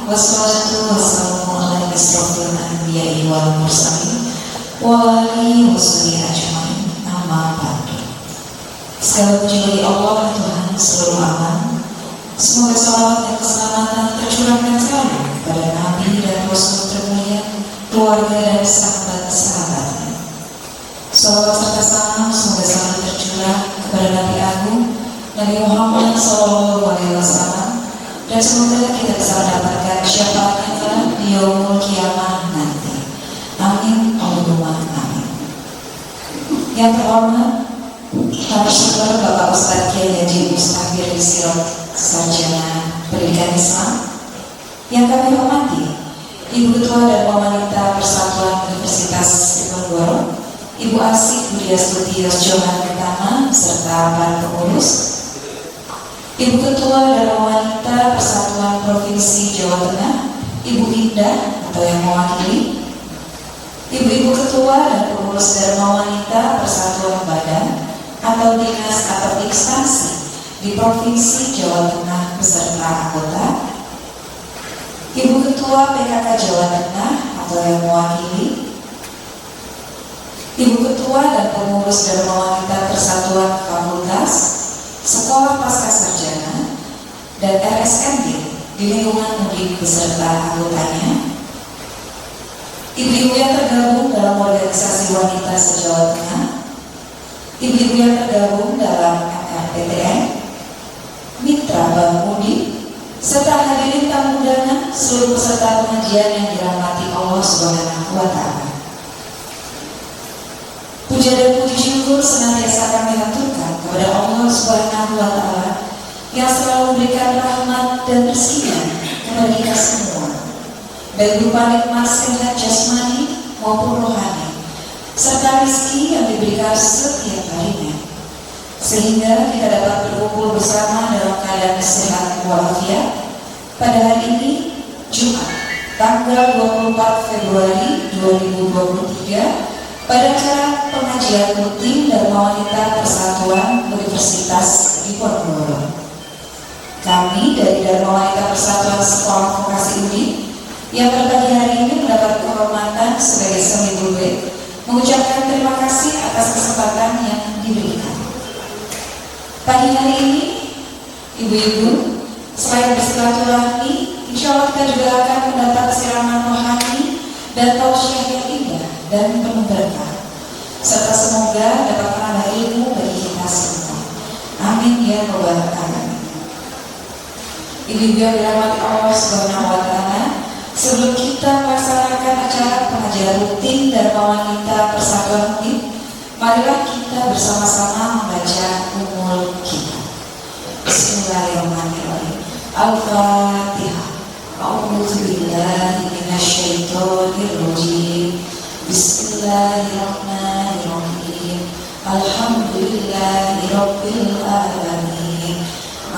wassalatu wassalamu ala asrofil anbiya'i wal mursalin wa alihi washabihi ajmain. Amma ba'du. Segala puji bagi Allah Tuhan seluruh alam. Semoga salawat dan keselamatan tercurahkan selalu kepada Nabi dan Rasul termulia, keluarga dan sahabat-sahabatnya. Salawat serta salam semoga selalu tercurah kepada Nabi Agung Nabi Muhammad SAW, dan semoga kita bisa mendapatkan syafaatnya di yaumul kiamah nanti. Amin Allahumma amin. Yang terhormat narasumber Bapak Ustadz Kiai Haji Mustahbir Sirot, Sarjana Pendidikan Islam. Yang kami hormati Ibu Ketua dan Wanita Persatuan Universitas Diponegoro, Ibu Asih Budiastuti Yosjohan Pertama, serta para pengurus, Ibu Ketua dan Wanita Persatuan Provinsi Jawa Tengah, Ibu Indah atau yang mewakili, Ibu-ibu Ketua dan pengurus Dharma Wanita Persatuan Badan atau dinas atau instansi di Provinsi Jawa Tengah beserta anggota, Ibu Ketua PKK Jawa Tengah atau yang mewakili, Ibu Ketua dan pengurus Dharma Wanita Persatuan Fakultas, Sekolah Pascasarjana, dan RSMD di lingkungan Undip beserta anggotanya, ibu-ibu yang tergabung dalam organisasi wanita se-Jawa Tengah, ibu-ibu yang tergabung dalam MRPTN, mitra Bank Undip, serta hadirin tamu undangan seluruh peserta pengajian yang dirahmati Allah Subhanahu wa Ta'ala. Puja dan puji syukur senantiasa kami haturkan kepada Allah Subhanahu wa Ta'ala yang selalu memberikan rahmat dan rezekinya kepada kita semua, baik berupa nikmat sehat jasmani maupun rohani, serta rezeki yang diberikan setiap harinya, sehingga kita dapat berkumpul bersama dalam keadaan sehat walafiat pada hari ini, Jumat, tanggal 24 Februari 2023, pada acara pengajian rutin Dharma Wanita Persatuan Universitas Diponegoro. Kami dari Dharma Wanita Persatuan Sekolah Vokasi Undip yang pada pagi hari ini mendapat kehormatan sebagai semi bulbe mengucapkan terima kasih atas kesempatan yang diberikan. Pagi hari ini, ibu-ibu, selain bersilaturahmi, insya Allah kita juga akan mendapat siraman rohani dan tausiah yang indah dan penuh berkah, serta semoga dapat menambah ilmu bagi kita semua. Amin ya rabbal alamin. Ibu-ibu yang dirahmati Allah Subhanahu wa Ta'ala, sebelum kita melaksanakan acara pengajian rutin Dharma Wanita Persatuan Undip, marilah kita bersama-sama membaca umul kita. Bismillahirrahmanirrahim. Al-Fatihah. A'udzubillahi minasyaitonir rajim. Bismillahirrahmanirrahim. Alhamdulillahirabbil alamin.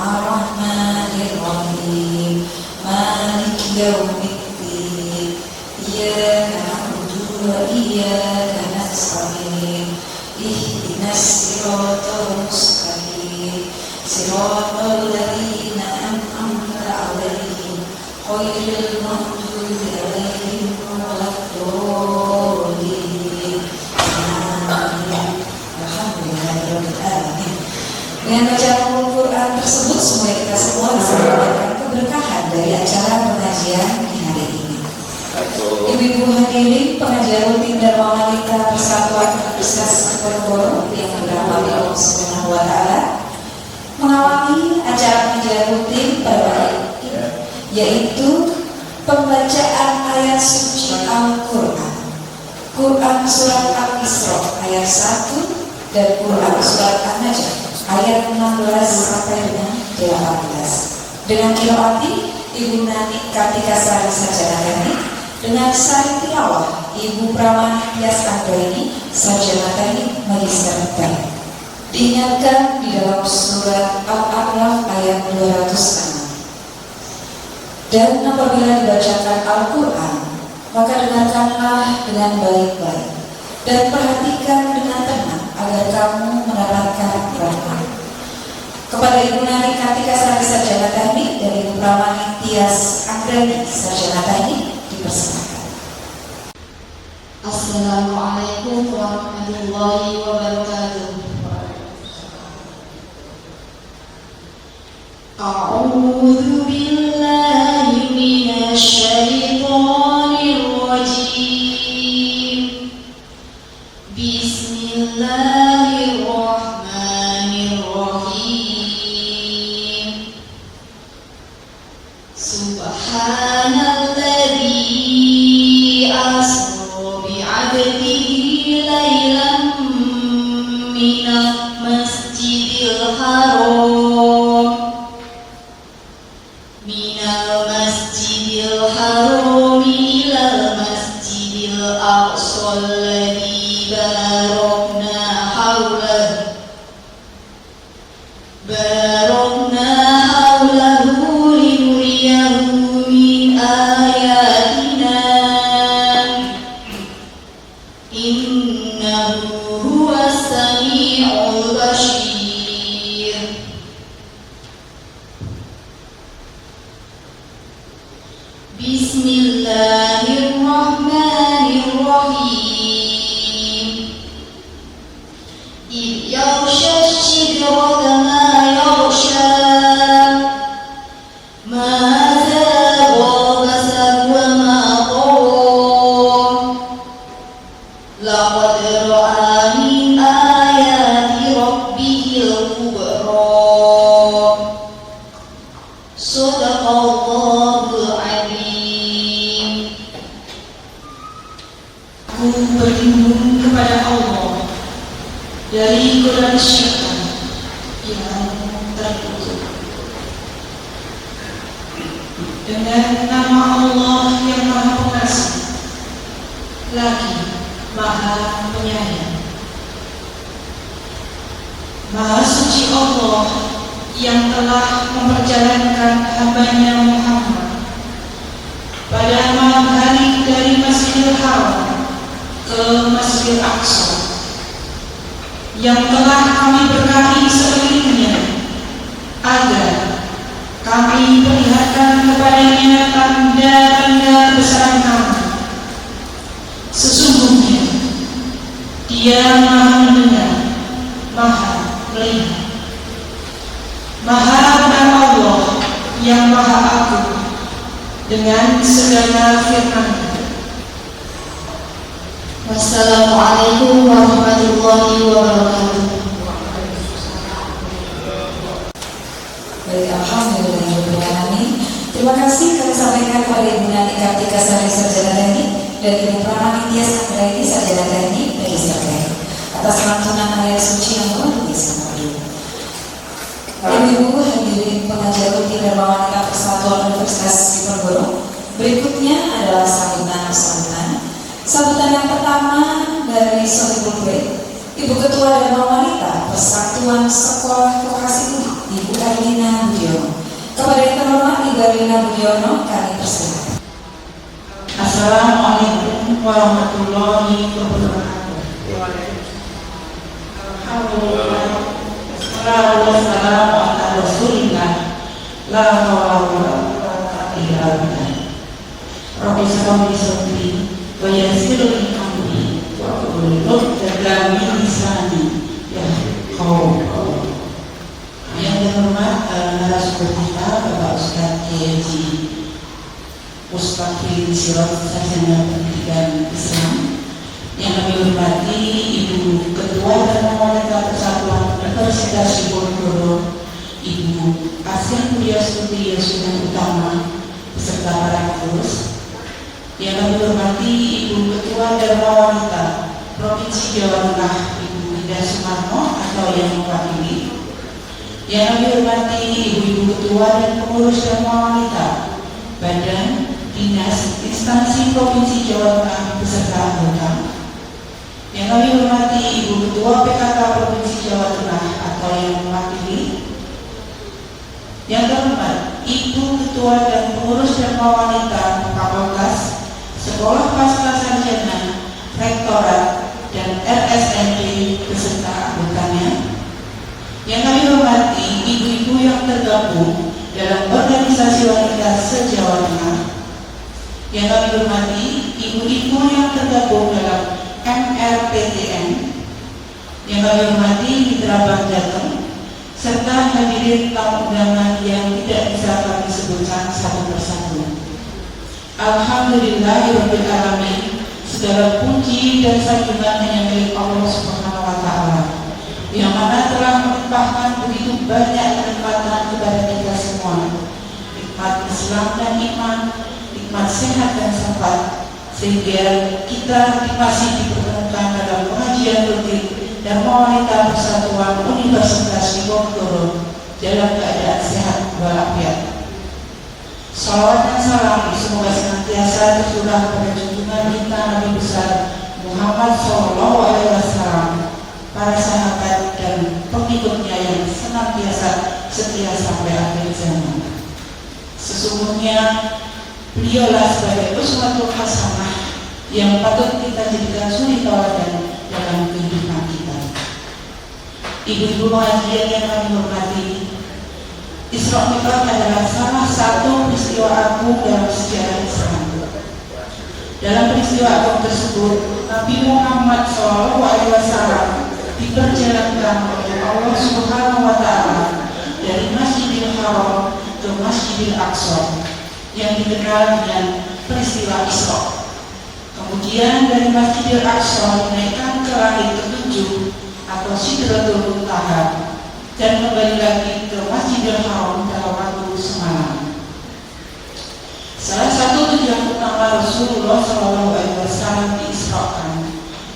Ar-Rahmanir-Rahim. Maliki yaumiddin. Iyyaka na'budu wa iyyaka nasta'in. Ihdinas siratal mustaqim. Siratal ladzina an'amta 'alaihim ghairil maghdubi 'alaihim waladdallin. Alhamdulillahirabbil alamin. Dengan bacaan Al-Quran tersebut, semoga kita semua bisa mendapatkan keberkahan dari acara pengajian di hari ini. Ibu-ibu hadirin pengajian rutin Dharma Wanita Persatuan Universitas Diponegoro yang dirahmati Allah Subhanahu wa Ta'ala, mengawali acara pengajian rutin pada hari ini, yaitu pembacaan ayat suci Al-Quran. Quran Surat Al-Isra ayat 1 dan Quran Surat An-Najm ayat 16 sampai dengan 18. Dengan qiraati Ibu Nani Kartika Sari Sarjana Teknik, dengan sari tilawah Ibu Pramani Tias Anggraini Sarjana Teknik Magister Teknik. Diingatkan di dalam surat Al-A'raf ayat 206. Dan apabila dibacakan Al-Quran, maka dengarkanlah dengan baik-baik dan perhatikan dengan tenang agar kamu mendapatkan rahmat. Kepada Ibu Nani Kartika Sari Sarjana Teknik dan Ibu Pramani Tias Anggraini Gredi, Sarjana Teknik, dipersilakan. Assalamualaikum warahmatullahi wabarakatuh. A'udzu billahi minasy syaithanir rajim. Bismillahirrahmanirrahim. Subhanalladzi asra bi'abdihi lailan minal masjidil haram ilal masjidil aqsa alladzi barakna haulahu linuriyahu min ayatina innahu huwas sami'ul basir. Bismillahirrahmanirrahim. Idh yaghsha asy-shidrata ma yaghsha ma zagha basar wa ma tagha laqad ra'a min ayati rabbihil kubra. Shadaqallahul azim. Aku berlindung kepada Allah dari godaan syaitan yang terkutuk. Dengan nama Allah yang Maha Pengasih lagi Maha Penyayang. Maha suci Allah yang telah memperjalankan hamba-Nya Muhammad pada malam hari dari Masjidil Haram ke Masjidil Aqsa, yang telah kami berkahi sekelilingnya agar kami perlihatkan kepadanya tanda-tanda besaran kami. Sesungguhnya Dia Maha mendengar, Maha melihat. Maha benar Allah yang Maha Agung dengan segala firman-Nya. Wassalamualaikum warahmatullahi wabarakatuh. Baik, alhamdulillahirobbilalamin. Terima kasih kami sampaikan kepada Ibu Nani Kartika Sari, Sarjana Teknik, dan Ibu Pranitya Anggraini, Sarjana Teknik, Magister Teknik, atas lantunan ayat suci yang luar biasa. Ibu hadirin pengajar rutin Dharma Wanita Persatuan Universitas Diponegoro. Berikutnya adalah sambutan yang pertama dari Sohibul Bait, Ibu Ketua Dharma Wanita Persatuan Sekolah Vokasi Udi, Ibu Erlina Budiono. Kepada yang terhormat Ibu Erlina Budiono, kami persilakan. Assalamualaikum warahmatullahi wabarakatuh. Alhamdulillah. Wassalamu ala rasulillah. La hawla wa la quwwata illa billah. Rabbi shrah li sadri wa yassir li amri wahlul 'uqdatam min lisani yafqahu qawli. Yang terhormat narasumber kita Bapak Ustaz Kiai Mustaqim Sirot, Sarjana Pendidikan Islam. Yang kami hormati Ibu Ketua Dharma Wanita Persatuan Universitas Diponegoro, Ibu Asih Pujastuti Yasunan Utama, beserta para pengurus. Yang kami hormati Ibu Ketua Dharma Wanita Provinsi Jawa Tengah, Ibu Ida Sumarno atau yang mewakili. Yang kami hormati Ibu-Ibu Ketua dan pengurus Dharma Wanita Badan Dinas Instansi Provinsi Jawa Tengah beserta anggota. Yang kami hormati Ibu Ketua PKK Provinsi Jawa Tengah atau yang mewakili. Yang terhormat Ibu Ketua dan pengurus Dharma Wanita Fakultas Sekolah Pasca Sarjana, Rektorat dan RSND beserta anggotanya. Yang kami hormati ibu-ibu yang tergabung dalam organisasi wanita se-Jawa Tengah. Yang kami hormati ibu-ibu yang tergabung dalam MRPTN, yang kami hormati mitra Bank Jateng, serta hadirin tamu undangan yang tidak bisa kami sebutkan satu persatu. Alhamdulillahirabbil alamin, segala puji dan sanjungan hanya milik Allah Subhanahu wa taala, yang mana telah melimpahkan begitu banyak kenikmatan kepada kita semua. Nikmat Islam dan iman, nikmat sehat dan sempat, sehingga kita masih dipertemukan dalam pengajian rutin Dharma Wanita Persatuan Universitas Diponegoro dalam keadaan sehat walafiat. Salawat dan salam semoga senantiasa tercurah pada junjungan kita Nabi besar Muhammad SAW, para sahabat dan pengikutnya yang senantiasa setia sampai akhir zaman. Sesungguhnya beliaulah sebagai uswatul hasanah yang patut kita jadikan suri tauladan dalam kehidupan kita. Ibu-ibu pengajian yang kami hormati, Isra Mi'raj adalah salah satu peristiwa agung dalam sejarah Islam. Dalam peristiwa agung tersebut, Nabi Muhammad SAW diperjalankan oleh Allah Subhanahu wa taala dari Masjidil Haram ke Masjidil Aqsa yang dikenal dengan peristiwa Isra. Kemudian dari Masjidil Aqsa dinaikkan ke langit ketujuh atau Sidratul Muntaha dan kembali lagi ke Masjidil Haram dalam waktu semalam. Salah satu tujuan utama Rasulullah SAW diisrakan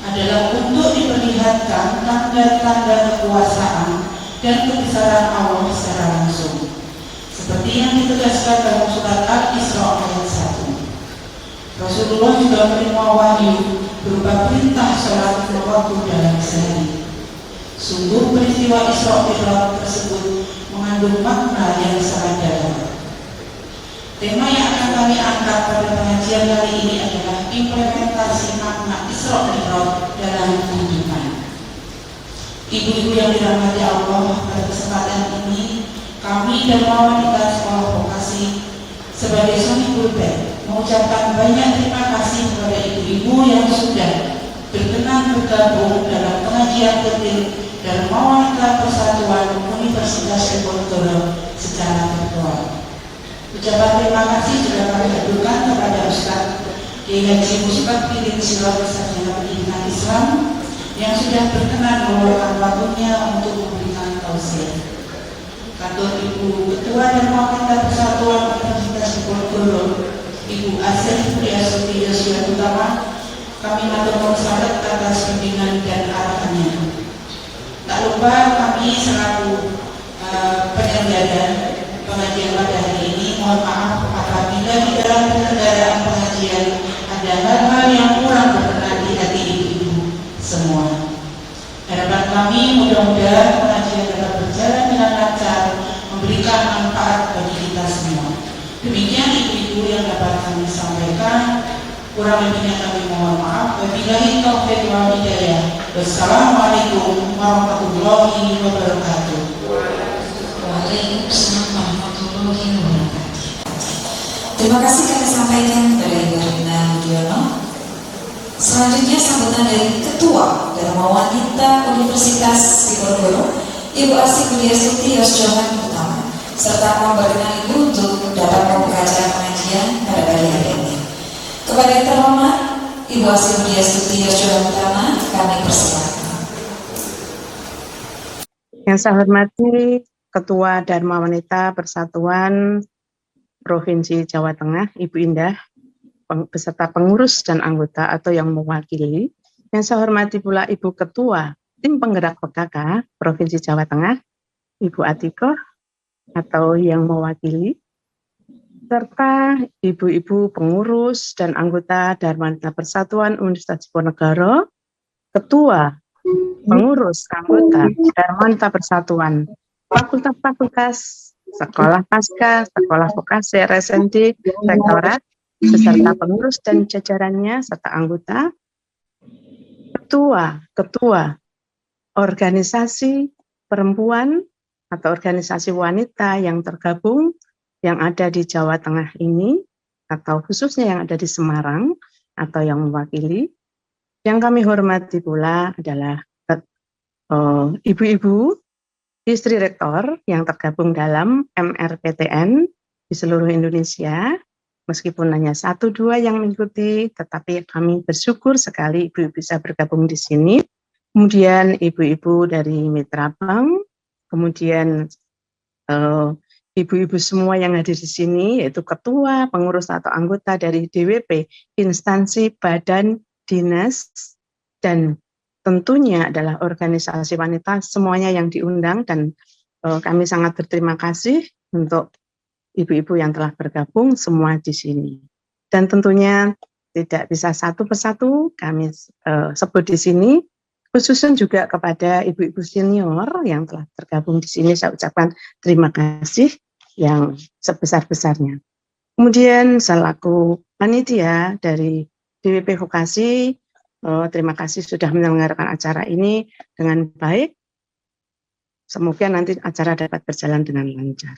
adalah untuk diperlihatkan tanda-tanda kekuasaan dan kebesaran Allah secara langsung, seperti yang ditegaskan dalam surat Al-Isra ayat 1. Rasulullah juga menerima wahyu berupa perintah sholat waktu dalam sehari. Sungguh peristiwa Isra Mi'raj tersebut mengandung makna yang sangat dalam. Tema yang akan kami angkat pada pengajian kali ini adalah implementasi makna Isra Mi'raj dalam kehidupan. Ibu-ibu yang dirahmati Allah, pada kesempatan ini kami Dharma Wanita Sekolah Vokasi sebagai suami pulpen mengucapkan banyak terima kasih kepada ibu-ibu yang sudah berkenan bergabung dalam pengajian rutin Dharma Wanita Persatuan Universitas Diponegoro secara virtual. Ucapan terima kasih juga kami aturkan kepada Ustaz Kiai Haji Muslimin Sirot Sarjana Pendidikan Islam yang sudah berkenan meluangkan waktunya untuk memberikan tausiah. Kantor Ibu Ketua Dharma Wanita Persatuan Universitas Diponegoro, Ibu Asih Priasuti Yosua Utama, kami matur nuwun sangat atas bimbingan dan arahannya. Tak lupa kami selaku penyelenggara pengajian pada hari ini, mohon maaf apabila di dalam penyelenggaraan pengajian ada hal-hal yang kurang berkenan di hati ibu-ibu semua. Harapan kami mudah-mudahan pengajian dapat berjalan dengan lancar, memberikan manfaat bagi kita semua. Demikian ibu-ibu yang dapat kami sampaikan. Kurang lebihnya kami mohon maaf. Wabillahi taufiq wal hidayah. Wassalamualaikum warahmatullahi wabarakatuh. Waalaikumsalam warahmatullahi wabarakatuh. Terima kasih kami sampaikan kepada Ibu Rina Mudiono. Selanjutnya sambutan dari Ketua Dharma Wanita Universitas Diponegoro, Ibu Asih Budiastuti Yosjohan Utama, serta memberkenan Ibu untuk dapat membuka acara pengajian pada pagi hari ini. Kepada yang terhormat Ibu Asih Budiastuti Yosjohan Utama, kami persilakan. Yang saya hormati Ketua Dharma Wanita Persatuan Provinsi Jawa Tengah, Ibu Indah, beserta pengurus dan anggota atau yang mewakili. Yang saya hormati pula Ibu Ketua Tim Penggerak PKK Provinsi Jawa Tengah, Ibu Atikoh atau yang mewakili, serta ibu-ibu pengurus dan anggota Dharma Wanita Persatuan Universitas Diponegoro, Ketua pengurus anggota Dharma Wanita Persatuan Fakultas-fakultas, Sekolah Pasca, Sekolah Vokasi, RSMD, Rektorat, beserta pengurus dan jajarannya serta anggota, ketua organisasi perempuan atau organisasi wanita yang tergabung yang ada di Jawa Tengah ini, atau khususnya yang ada di Semarang, atau yang mewakili. Yang kami hormati pula adalah ibu-ibu, istri rektor yang tergabung dalam MRPTN di seluruh Indonesia. Meskipun hanya 1-2 yang mengikuti, tetapi kami bersyukur sekali ibu bisa bergabung di sini. Kemudian ibu-ibu dari Mitra Bank, kemudian ibu-ibu semua yang hadir di sini, yaitu ketua, pengurus atau anggota dari DWP, instansi, badan, dinas, dan tentunya adalah organisasi wanita, semuanya yang diundang, dan kami sangat berterima kasih untuk ibu-ibu yang telah bergabung semua di sini. Dan tentunya tidak bisa satu persatu kami sebut di sini, khususnya juga kepada ibu-ibu senior yang telah tergabung di sini, saya ucapkan terima kasih yang sebesar-besarnya. Kemudian selaku panitia dari DWP Vokasi, terima kasih sudah menyelenggarakan acara ini dengan baik. Semoga nanti acara dapat berjalan dengan lancar.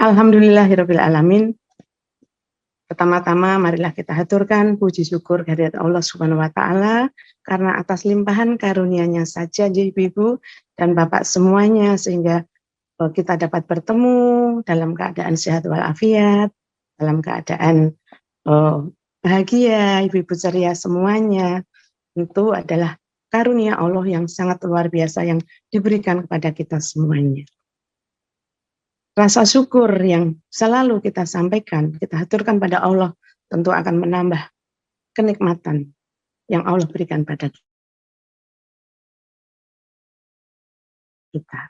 Alhamdulillahirabbil alamin. Pertama-tama marilah kita haturkan puji syukur kehadirat Allah Subhanahu wa taala karena atas limpahan karunia-Nya saja ibu-ibu dan Bapak semuanya sehingga kita dapat bertemu dalam keadaan sehat walafiat, dalam keadaan bahagia, ibu-ibu ceria semuanya. Tentu adalah karunia Allah yang sangat luar biasa yang diberikan kepada kita semuanya. Rasa syukur yang selalu kita sampaikan, kita haturkan pada Allah, tentu akan menambah kenikmatan yang Allah berikan pada kita.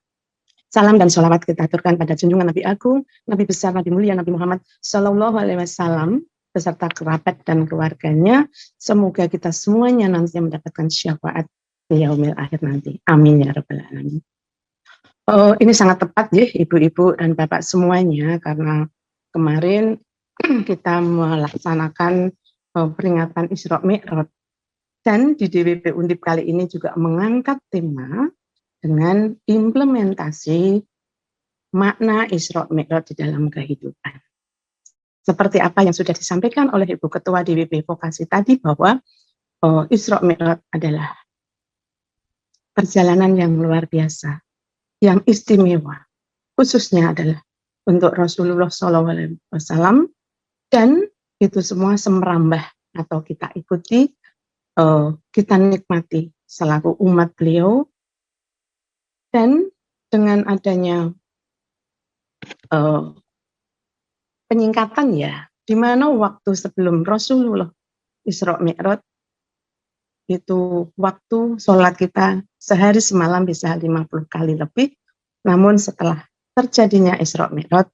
Salam dan sholawat kita haturkan pada junjungan Nabi Agung, Nabi besar, Nabi mulia, Nabi Muhammad Sallallahu Alaihi Wasallam beserta kerabat dan keluarganya. Semoga kita semuanya nanti mendapatkan syafaat di yaumil akhir nanti. Amin ya rabbal alamin. Ini sangat tepat ya ibu-ibu dan bapak semuanya karena kemarin kita melaksanakan peringatan Isra Mi'raj dan di DWP Undip kali ini juga mengangkat tema dengan implementasi makna Isra Mi'raj di dalam kehidupan. Seperti apa yang sudah disampaikan oleh Ibu Ketua DWP Vokasi tadi bahwa Isra Mi'raj adalah perjalanan yang luar biasa, yang istimewa, khususnya adalah untuk Rasulullah SAW, dan itu semua semerambah atau kita ikuti, kita nikmati selaku umat beliau. Dan dengan adanya penyingkatan ya, di mana waktu sebelum Rasulullah Isra Mi'raj itu waktu sholat kita sehari semalam bisa 50 kali lebih, namun setelah terjadinya Isra Mi'raj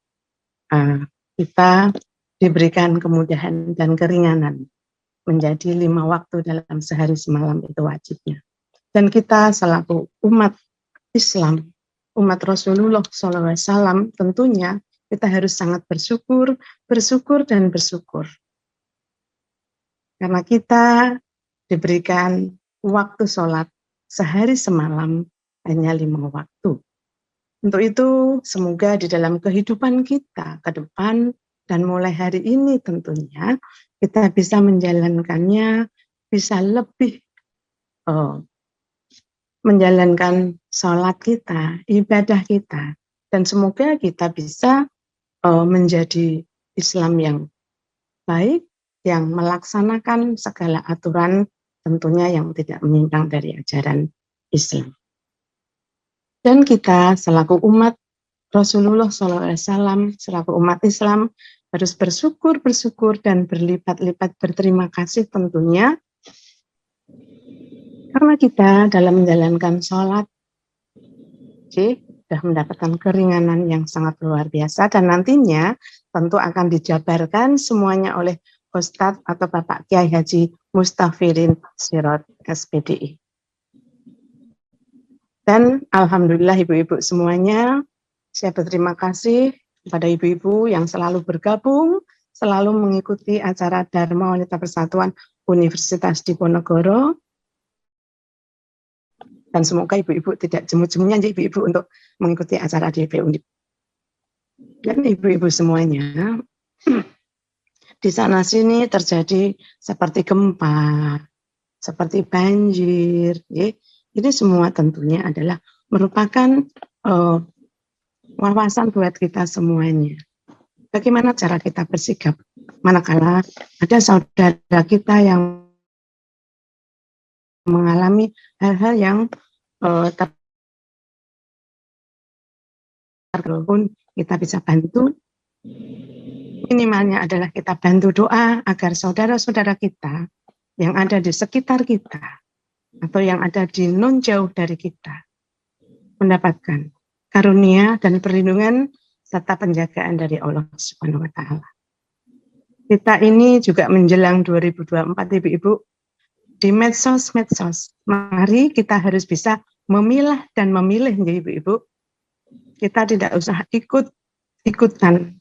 kita diberikan kemudahan dan keringanan menjadi 5 waktu dalam sehari semalam itu wajibnya. Dan kita selaku umat Islam, umat Rasulullah SAW, tentunya kita harus sangat bersyukur, dan bersyukur. Karena kita diberikan waktu sholat sehari semalam hanya 5 waktu. Untuk itu, semoga di dalam kehidupan kita ke depan dan mulai hari ini tentunya, kita bisa menjalankannya, bisa lebih menjalankan sholat kita, ibadah kita, dan semoga kita bisa menjadi Islam yang baik, yang melaksanakan segala aturan tentunya yang tidak menyimpang dari ajaran Islam. Dan kita selaku umat Rasulullah SAW, selaku umat Islam harus bersyukur, dan berlipat-lipat berterima kasih tentunya karena kita dalam menjalankan sholat sudah mendapatkan keringanan yang sangat luar biasa, dan nantinya tentu akan dijabarkan semuanya oleh Ustadz atau Bapak Kiai Haji Mustafirin Sirot SPDI. Dan alhamdulillah ibu-ibu semuanya, saya berterima kasih kepada ibu-ibu yang selalu bergabung, selalu mengikuti acara Dharma Wanita Persatuan Universitas Diponegoro. Dan semoga ibu-ibu tidak jemu-jemunya ibu-ibu untuk mengikuti acara DWP Undip. dan ibu-ibu semuanya, di sana sini terjadi seperti gempa, seperti banjir. Ya. Ini semua tentunya adalah merupakan wawasan buat kita semuanya. Bagaimana cara kita bersikap manakala ada saudara kita yang mengalami hal-hal yang tergolong, kita bisa bantu. Minimalnya adalah kita bantu doa agar saudara-saudara kita yang ada di sekitar kita atau yang ada di non jauh dari kita mendapatkan karunia dan perlindungan serta penjagaan dari Allah Subhanahu wa taala. Kita ini juga menjelang 2024, Ibu-ibu, di medsos. Mari kita harus bisa memilah dan memilih, ya Ibu-ibu. Kita tidak usah ikut-ikutan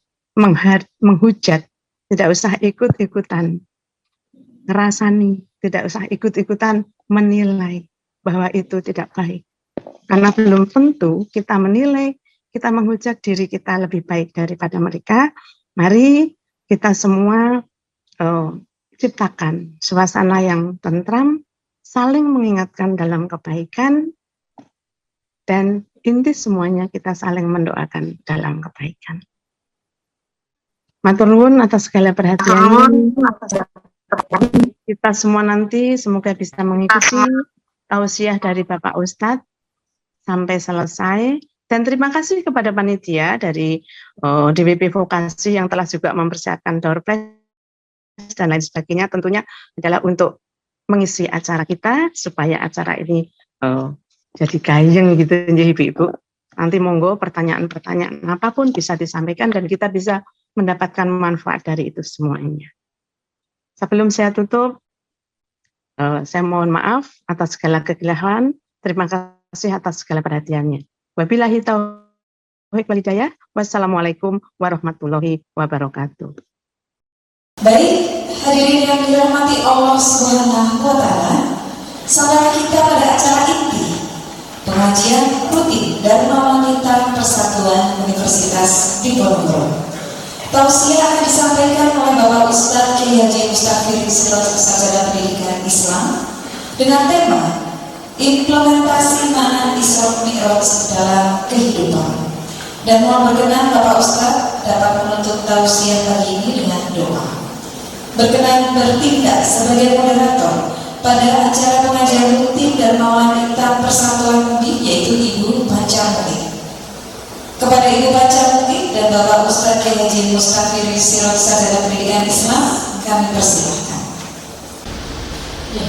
menghujat, tidak usah ikut-ikutan ngerasani, tidak usah ikut-ikutan menilai bahwa itu tidak baik. Karena belum tentu kita menilai, kita menghujat diri kita lebih baik daripada mereka. Mari kita semua ciptakan suasana yang tentram, saling mengingatkan dalam kebaikan, dan inti semuanya kita saling mendoakan dalam kebaikan. Matur nuwun atas segala perhatian. Kita semua nanti semoga bisa mengikuti tausiah dari Bapak Ustadz sampai selesai. Dan terima kasih kepada panitia dari DWP Vokasi yang telah juga mempersiapkan door prize dan lain sebagainya. Tentunya adalah untuk mengisi acara kita supaya acara ini jadi gayeng gitu ya Ibu-ibu. Nanti monggo pertanyaan-pertanyaan apapun bisa disampaikan dan kita bisa mendapatkan manfaat dari itu semuanya. Sebelum saya tutup, saya mohon maaf atas segala kekeliruan. Terima kasih atas segala perhatiannya. Wabillahi taufiq wal hidayah. Wassalamualaikum warahmatullahi wabarakatuh. Baik, hadirin yang dirahmati Allah Subhanahu wa taala, sampai kita pada acara inti pengajian rutin Dharma Wanita Persatuan Universitas Diponegoro. Tausiah akan disampaikan oleh Bapak Ustadz Kiai Haji Mustafir Sarjana Pendidikan Islam dengan tema implementasi makna Isra Mi'raj dalam kehidupan. Dan mohon berkenan Bapak Ustadz dapat menutup tausiah pagi ini dengan doa. Berkenan bertindak sebagai moderator pada acara pengajian rutin Dharma Wanita Persatuan Mudi, yaitu Ibu Pancamukti. Kepada Ibu Pancamukti dan Bapak Ustadz Kiai Haji Mustafir Sarjana Pendidikan Islam, kami persilahkan. Ya.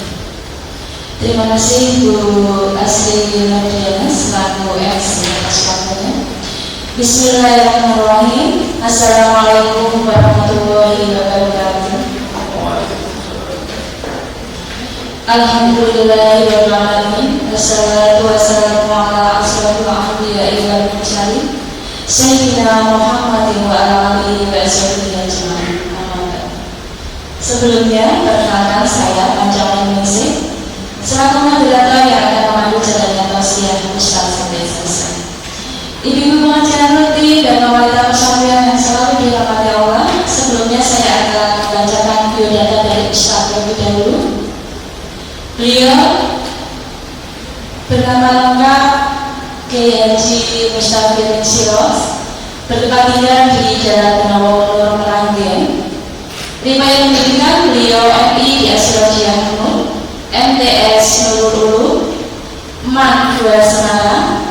Terima kasih Bu Asri Nurdiana selaku MC atas waktunya. Bismillahirrahmanirrahim. Assalamualaikum warahmatullahi wabarakatuh. Alhamdulillahirabbil alamin. Wassalatu wassalamu ala asyrofil anbiya'i wal mursalin sayyidina Muhammadin wa ala alihi wa sahbihi ajma'in. Sebelumnya, perkenalkan saya Panjang Ningsih selaku moderator yang akan memandu jalannya tausiah Ustaz sampai selesai. Ibu-ibu pengajian rutin dan wanita pesantren yang selalu dirahmati Allah, sebelumnya saya akan membacakan biodata dari Ustaz terlebih dahulu. Beliau bernama lengkap Kiai Haji Mustafir Siros, bertempat tinggal di Jalan Gunawan Meranggen. Riwayat pendidikan beliau MI di Asrojiah Nur, MTS Nurul Ulu, MAN 2 Semarang,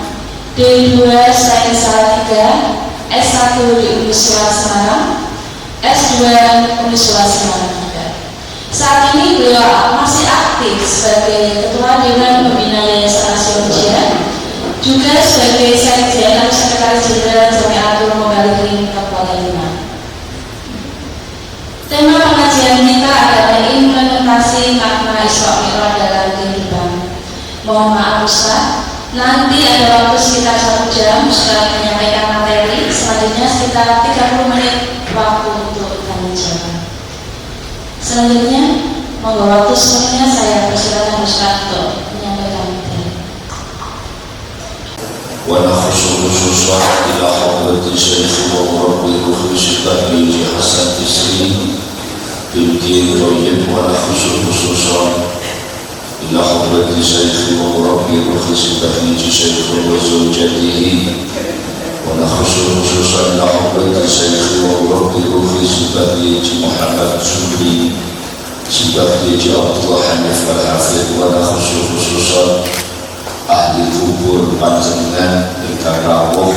D2 Sains 3, S1 di Uniswa Semarang, S2 Uniswa Semarang. Saat ini beliau masih aktif sebagai Ketua Dewan Pembina Yayasan Asrojiah, juga sebagai Sekjen atau Sekretaris Jenderal Jamiatul Mubalighina Kabupaten Demak. Tema pengajian kita adalah implementasi makna Isra Mi'raj dalam kehidupan. Mohon maaf Ustaz, nanti ada waktu sekitar 1 jam setelah menyampaikan materi, selanjutnya sekitar 30 menit waktu untuk tanya jawab. Selanjutnya, monggo waktu semuanya saya persilakan Ustaz untuk menyampaikan materi. ونخص خصوصا إلى حضرة الشيخ ومربي رخيص التحليل حسن تسري بالدين طيب، ونخص خصوصا إلى حضرة الشيخ ومربي رخيص التحليل شيخ وزوجته، ونخص خصوصا إلى حضرة الشيخ ومربي رخيص التحليل محمد شكري التحليل عبد الله حنيف الحافظ، ونخص خصوصا ahli kubur panjenengan ingkang rawuh.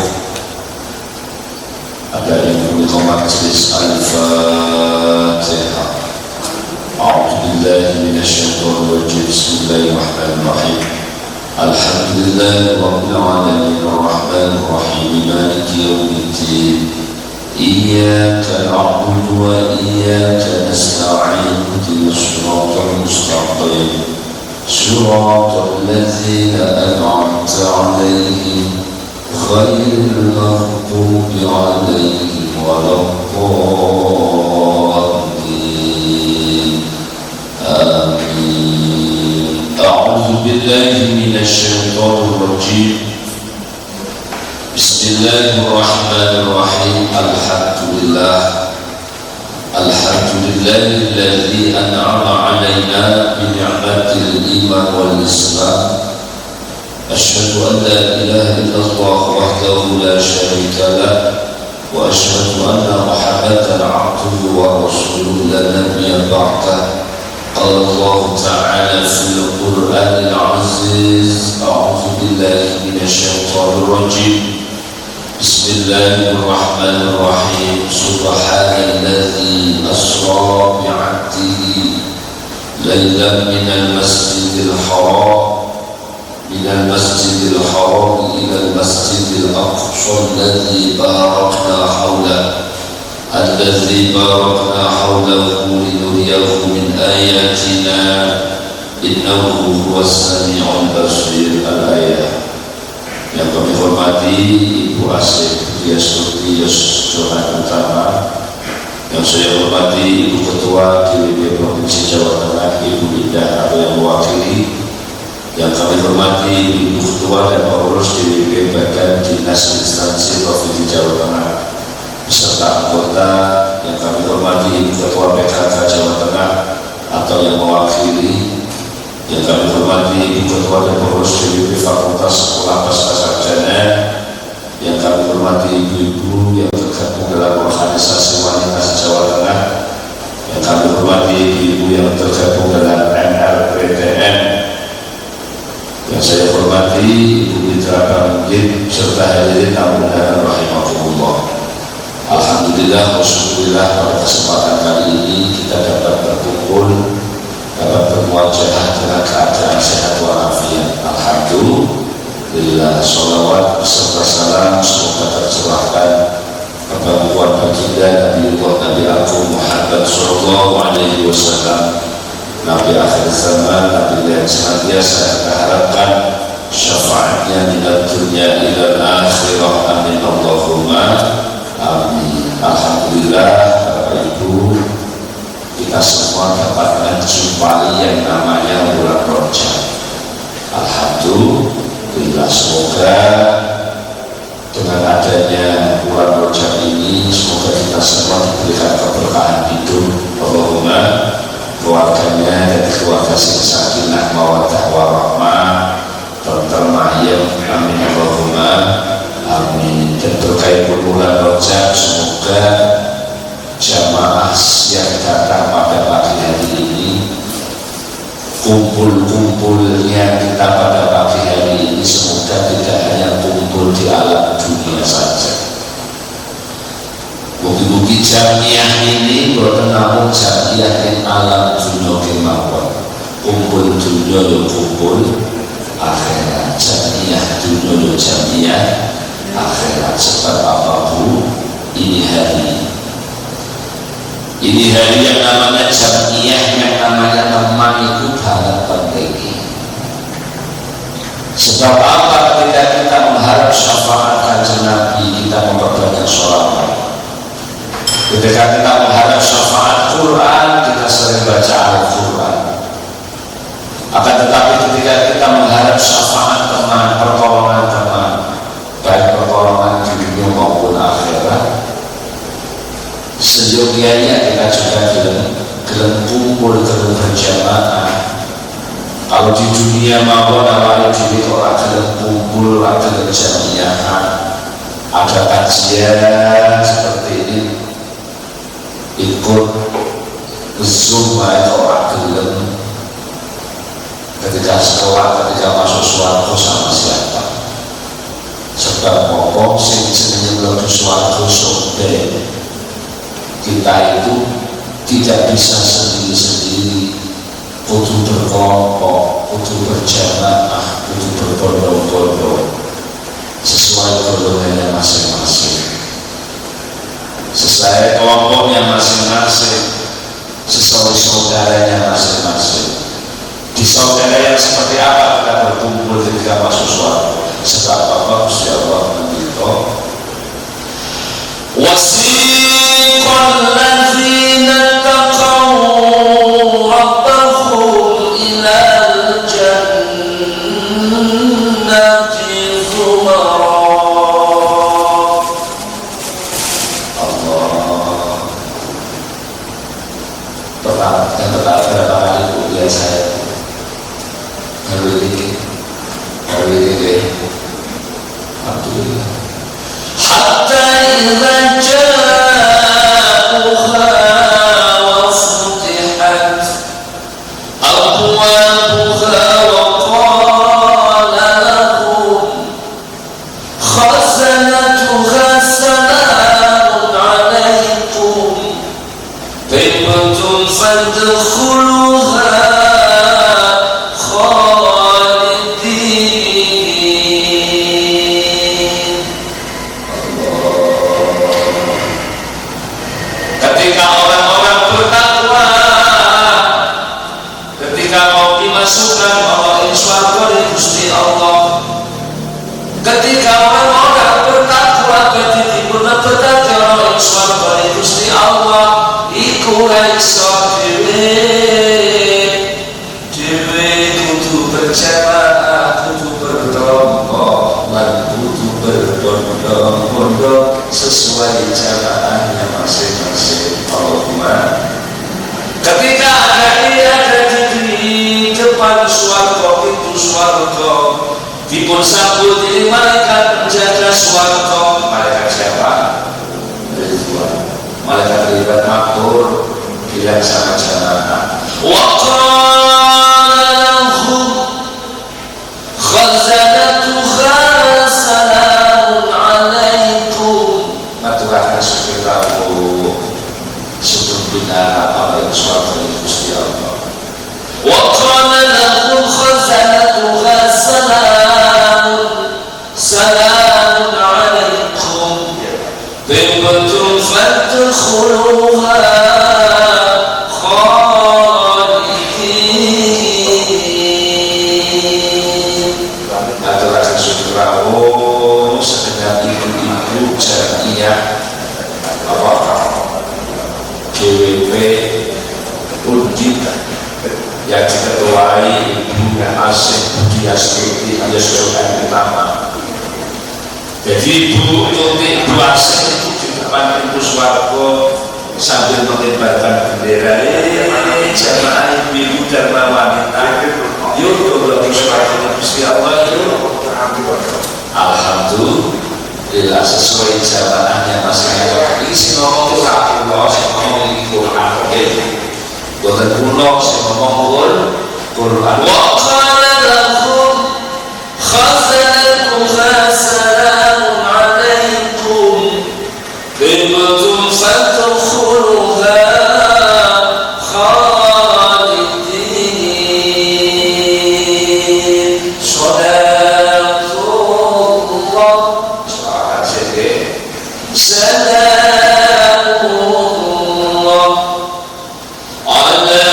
Ada yang menika majelis Al-Fatihah. A'udzubillahi minasyaitonir rajim. Bismillahirrahmanirrahim. Alhamdulillahi rabbil alamin arrahmanir rahim maliki yaumiddin. Iyyaka na'budu wa iyyaka nasta'in ihdinas siratal mustaqim. صراط الذين أنعمت عليهم غير المغضوب عليهم ولا الضالين آمين. أعوذ بالله من الشيطان الرجيم. بسم الله الرحمن الرحيم. الحمد لله الذي أنعم علينا بنعمة الإيمان والإسلام. أشهد أن لا إله إلا الله وحده لا شريك له، وأشهد أن محمدا عبده ورسوله لا نبي بعده. قال الله تعالى في القرآن العزيز: أعوذ بالله من الشيطان الرجيم. بسم الله الرحمن الرحيم. سبحان الذي أسرى بعبده ليلا من المسجد الحرام إلى المسجد الأقصى الذي باركنا حوله لنريه من آياتنا إنه هو السميع البصير. الآية. Yang kami hormati Ibu Asih Surti Johan Utama, yang saya hormati Ibu Ketua DPP Provinsi Jawa Tengah Ibu Indah atau yang mewakili, yang kami hormati Ibu Ketua dan pengurus DPP Badan Dinas Instansi Provinsi Jawa Tengah beserta anggota, yang kami hormati Ibu Ketua PKK Jawa Tengah atau yang mewakili, yang kami hormati Ibu Ketua dan pengurus DPP Fakultas Sekolah Pasca Sarjana, yang kami hormati ibu-ibu yang tergabung dalam organisasi wanita Jawa Tengah, yang kami hormati ibu-ibu yang tergabung dalam NLPTN, yang saya hormati Ibu Mitra Pamungkin serta hadirin tamu undangan rahimahumullah. Alhamdulillah, wassyukurillah, pada kesempatan kali ini kita dapat berkumpul, dapat bermuajah dengan keadaan sehat walafiat. Alhamdulillah, sholawat beserta salam semoga tercurahkan kepada baginda Nabiullah Nabi Agung Muhammad Sallallahu Alaihi Wasallam, Nabi akhir zaman, Nabi yang senantiasa kita harapkan syafaatnya di dunia ila akhirah. Amin Allahumma amin. Alhamdulillah, Bapak Ibu, kita semua dapat menjumpai yang namanya bulan Rajab. Alhamdulillah, semoga dengan adanya bulan Rajab ini semoga kita semua diberikan keberkahan hidup. Allahumma, keluarganya dan keluarga sing sakinah mawaddah warahmah tentrem ayem. Amin Allahumma amin. Dan berkait bulan Rajab, semoga jamaah yang datang pada pagi hari ini, kumpul-kumpulnya kita pada pagi hari ini semoga tidak hanya kumpul di alam dunia saja. Mugi-mugi jamiah ini boten namung jamiah yang alam dunia kemawon. Kumpul dunia yo kumpul akhirat, jamiah dunia yo jamiah akhirat. Sebab apa Bu? Ini hari yang namanya jamiah, yang namanya teman itu sangat penting. Sebab apa? Ketika kita mengharap syafaat Kanjeng Nabi, kita memperbanyak sholawat. Ketika kita mengharap syafaat Quran, kita sering baca Al-Quran. Akan tetapi ketika kita mengharap syafaat teman, pertolongan teman, Seyogianya kita juga gelem kumpul, gelem berjamaah. Kalau di dunia mawon awake dhewe kok ora gelem kumpul, ora gelem jamiah, ada kajian seperti ini ikut Zoom itu ora gelem. Ketika sekolah, ketika masuk swarga sama siapa? Sebab apa sing jenenge mlebu swarga sombeng. Kita itu tidak bisa sendiri-sendiri, kudu berkelompok, kudu berjamaah, kudu berbondong-bondong sesuai golongannya masing-masing, sesuai kelompoknya masing-masing, sesuai saudaranya masing-masing. Di saudara yang seperti apa kita berkumpul ketika masuk swarga? Sebab apa Gusti Allah meminta wasiqal ladzina taqaw rabbahum ilal jannati zumara. Allah berapa kali kuliah saya hari ini alhamdulillah. Hatta idza ja'uha wa futihat abwabuha wa qala lahum khazanatuha salamun alaikum tibtum fadkhuluha ketika orang-orang bertakwa ketitipun nepetake ana ing swarga Gusti Allah iku iso dhewe kudu berjamaah, kudu berkelompok lan kudu berbondong-bondong sesuai jamaahnya masing-masing. Allahumma ketika ada di depan swarga, pintu swarga dipun sambut ini malaikat penjaga swarga. Malaikat siapa? Ridwan. Malaikat Ridwan makmur bilang sama jamaah wa qala lahum khazanatuha salamun alaikum. Maturaken supirawu sebelum bina apa yang swarga Gusti Allah. Wa qala lahum khazanatuha salamun alaikum tibtum fadkhuluha khalidin. Aturaken syukur sekedar ibu-ibu jamiah apa GWP Undip yang diketuai Ibu Asih Budiastuti alias Johan Utama. Jadi Ibu Tuti Ibu Asih itu di depan pintu swarga sambil mengibarkan bendera jamaah ibu dharma wanita yuk ke swarga Gusti Allah yuk. Alhamdulillah sesuai jamaahnya masing-masing. Ini si ngomong itu Rasulullah, si ngomong ini Quran. Bukan pulau, si ngomong Quran. Wa qala lahum khazanatuha salamun alaikum tibtum fadkhuluha khalidin. Sadaqallah. Salamullah ala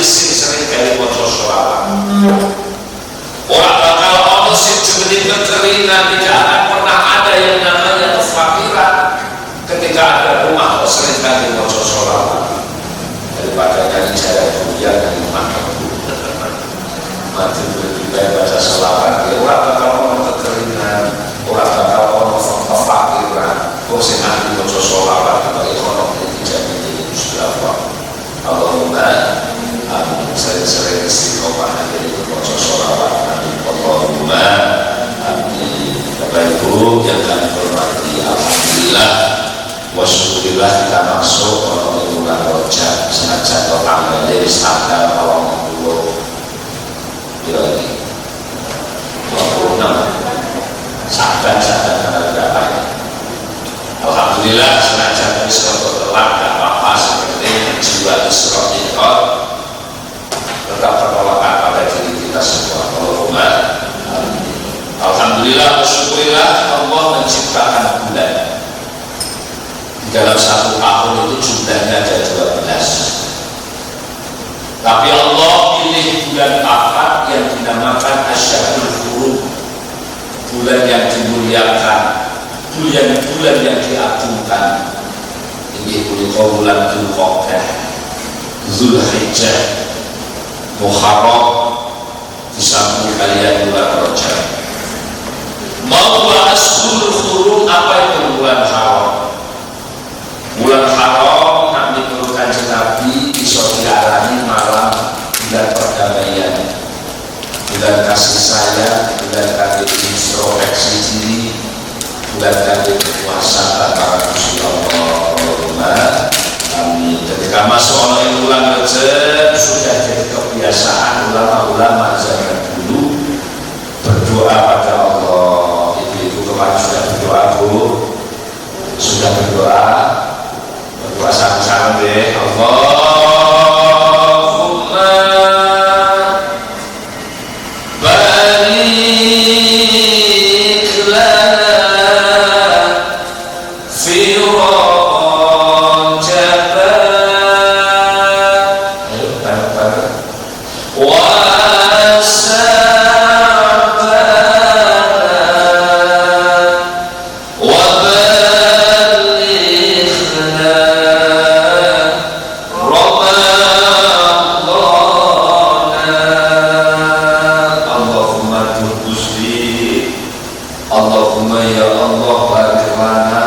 majelis sing sering kali maca sholawat. Orang bakal ono sing jenenge kekeringan, tidak akan pernah ada yang namanya kefakiran ketika ada rumah kok sering kali maca sholawat. Daripada nyanyi jaya dunia dan mati lebih baik baca sholawat. Orang bakal ono kekeringan, orang bakal ono kefakiran. Kok sing ahli maca sholawat kalau ekonomi tidak menjadi musyawarah. Allahumma amin. Sering-sering istiqomah dari maca sholawat. Allahumma amin. Bapak Ibu yang kami hormati, alhamdulillah wa syukurillah kita masuk orang bulan Rajab sengaja tanggal dari tanggal awal dulu ini 26 Saban tanggal berapa ya? Alhamdulillah sengaja bisa telat gak apa-apa, seperti jiwa Isra'il tetap penolakan pada diri kita semua. Allahumma amin. Alhamdulillah, bersyukurillah Allah menciptakan bulan. Di dalam satu tahun itu jumlahnya ada 12. Tapi Allah pilih bulan Ahad yang dinamakan Asyhurul Hurum, bulan yang dimuliakan, bulan yang diagungkan. Ini bulan Dzulqa'dah, Dzulhijjah, Muharram, disambung kalian bulan Rajab. Mau bahas Dzulhurum, apa itu bulan haram? Bulan haram nak diperlukan Nabi bisa diarani malam bulan perdamaian, bulan kasih sayang, bulan kali introspeksi diri, bulan kali kekuasaan para Gusti Allah. Allahumma amin. Ketika masuk oleh bulan Rajab sudah jadi kebiasaan ulama-ulama zaman dulu berdoa pada Allah. Ibu-ibu kemarin sudah berdoa, Bu? Sudah berdoa sama-sama deh. Allahumma barik lana fi Rajab wa Allahumma ya Allah bagaimana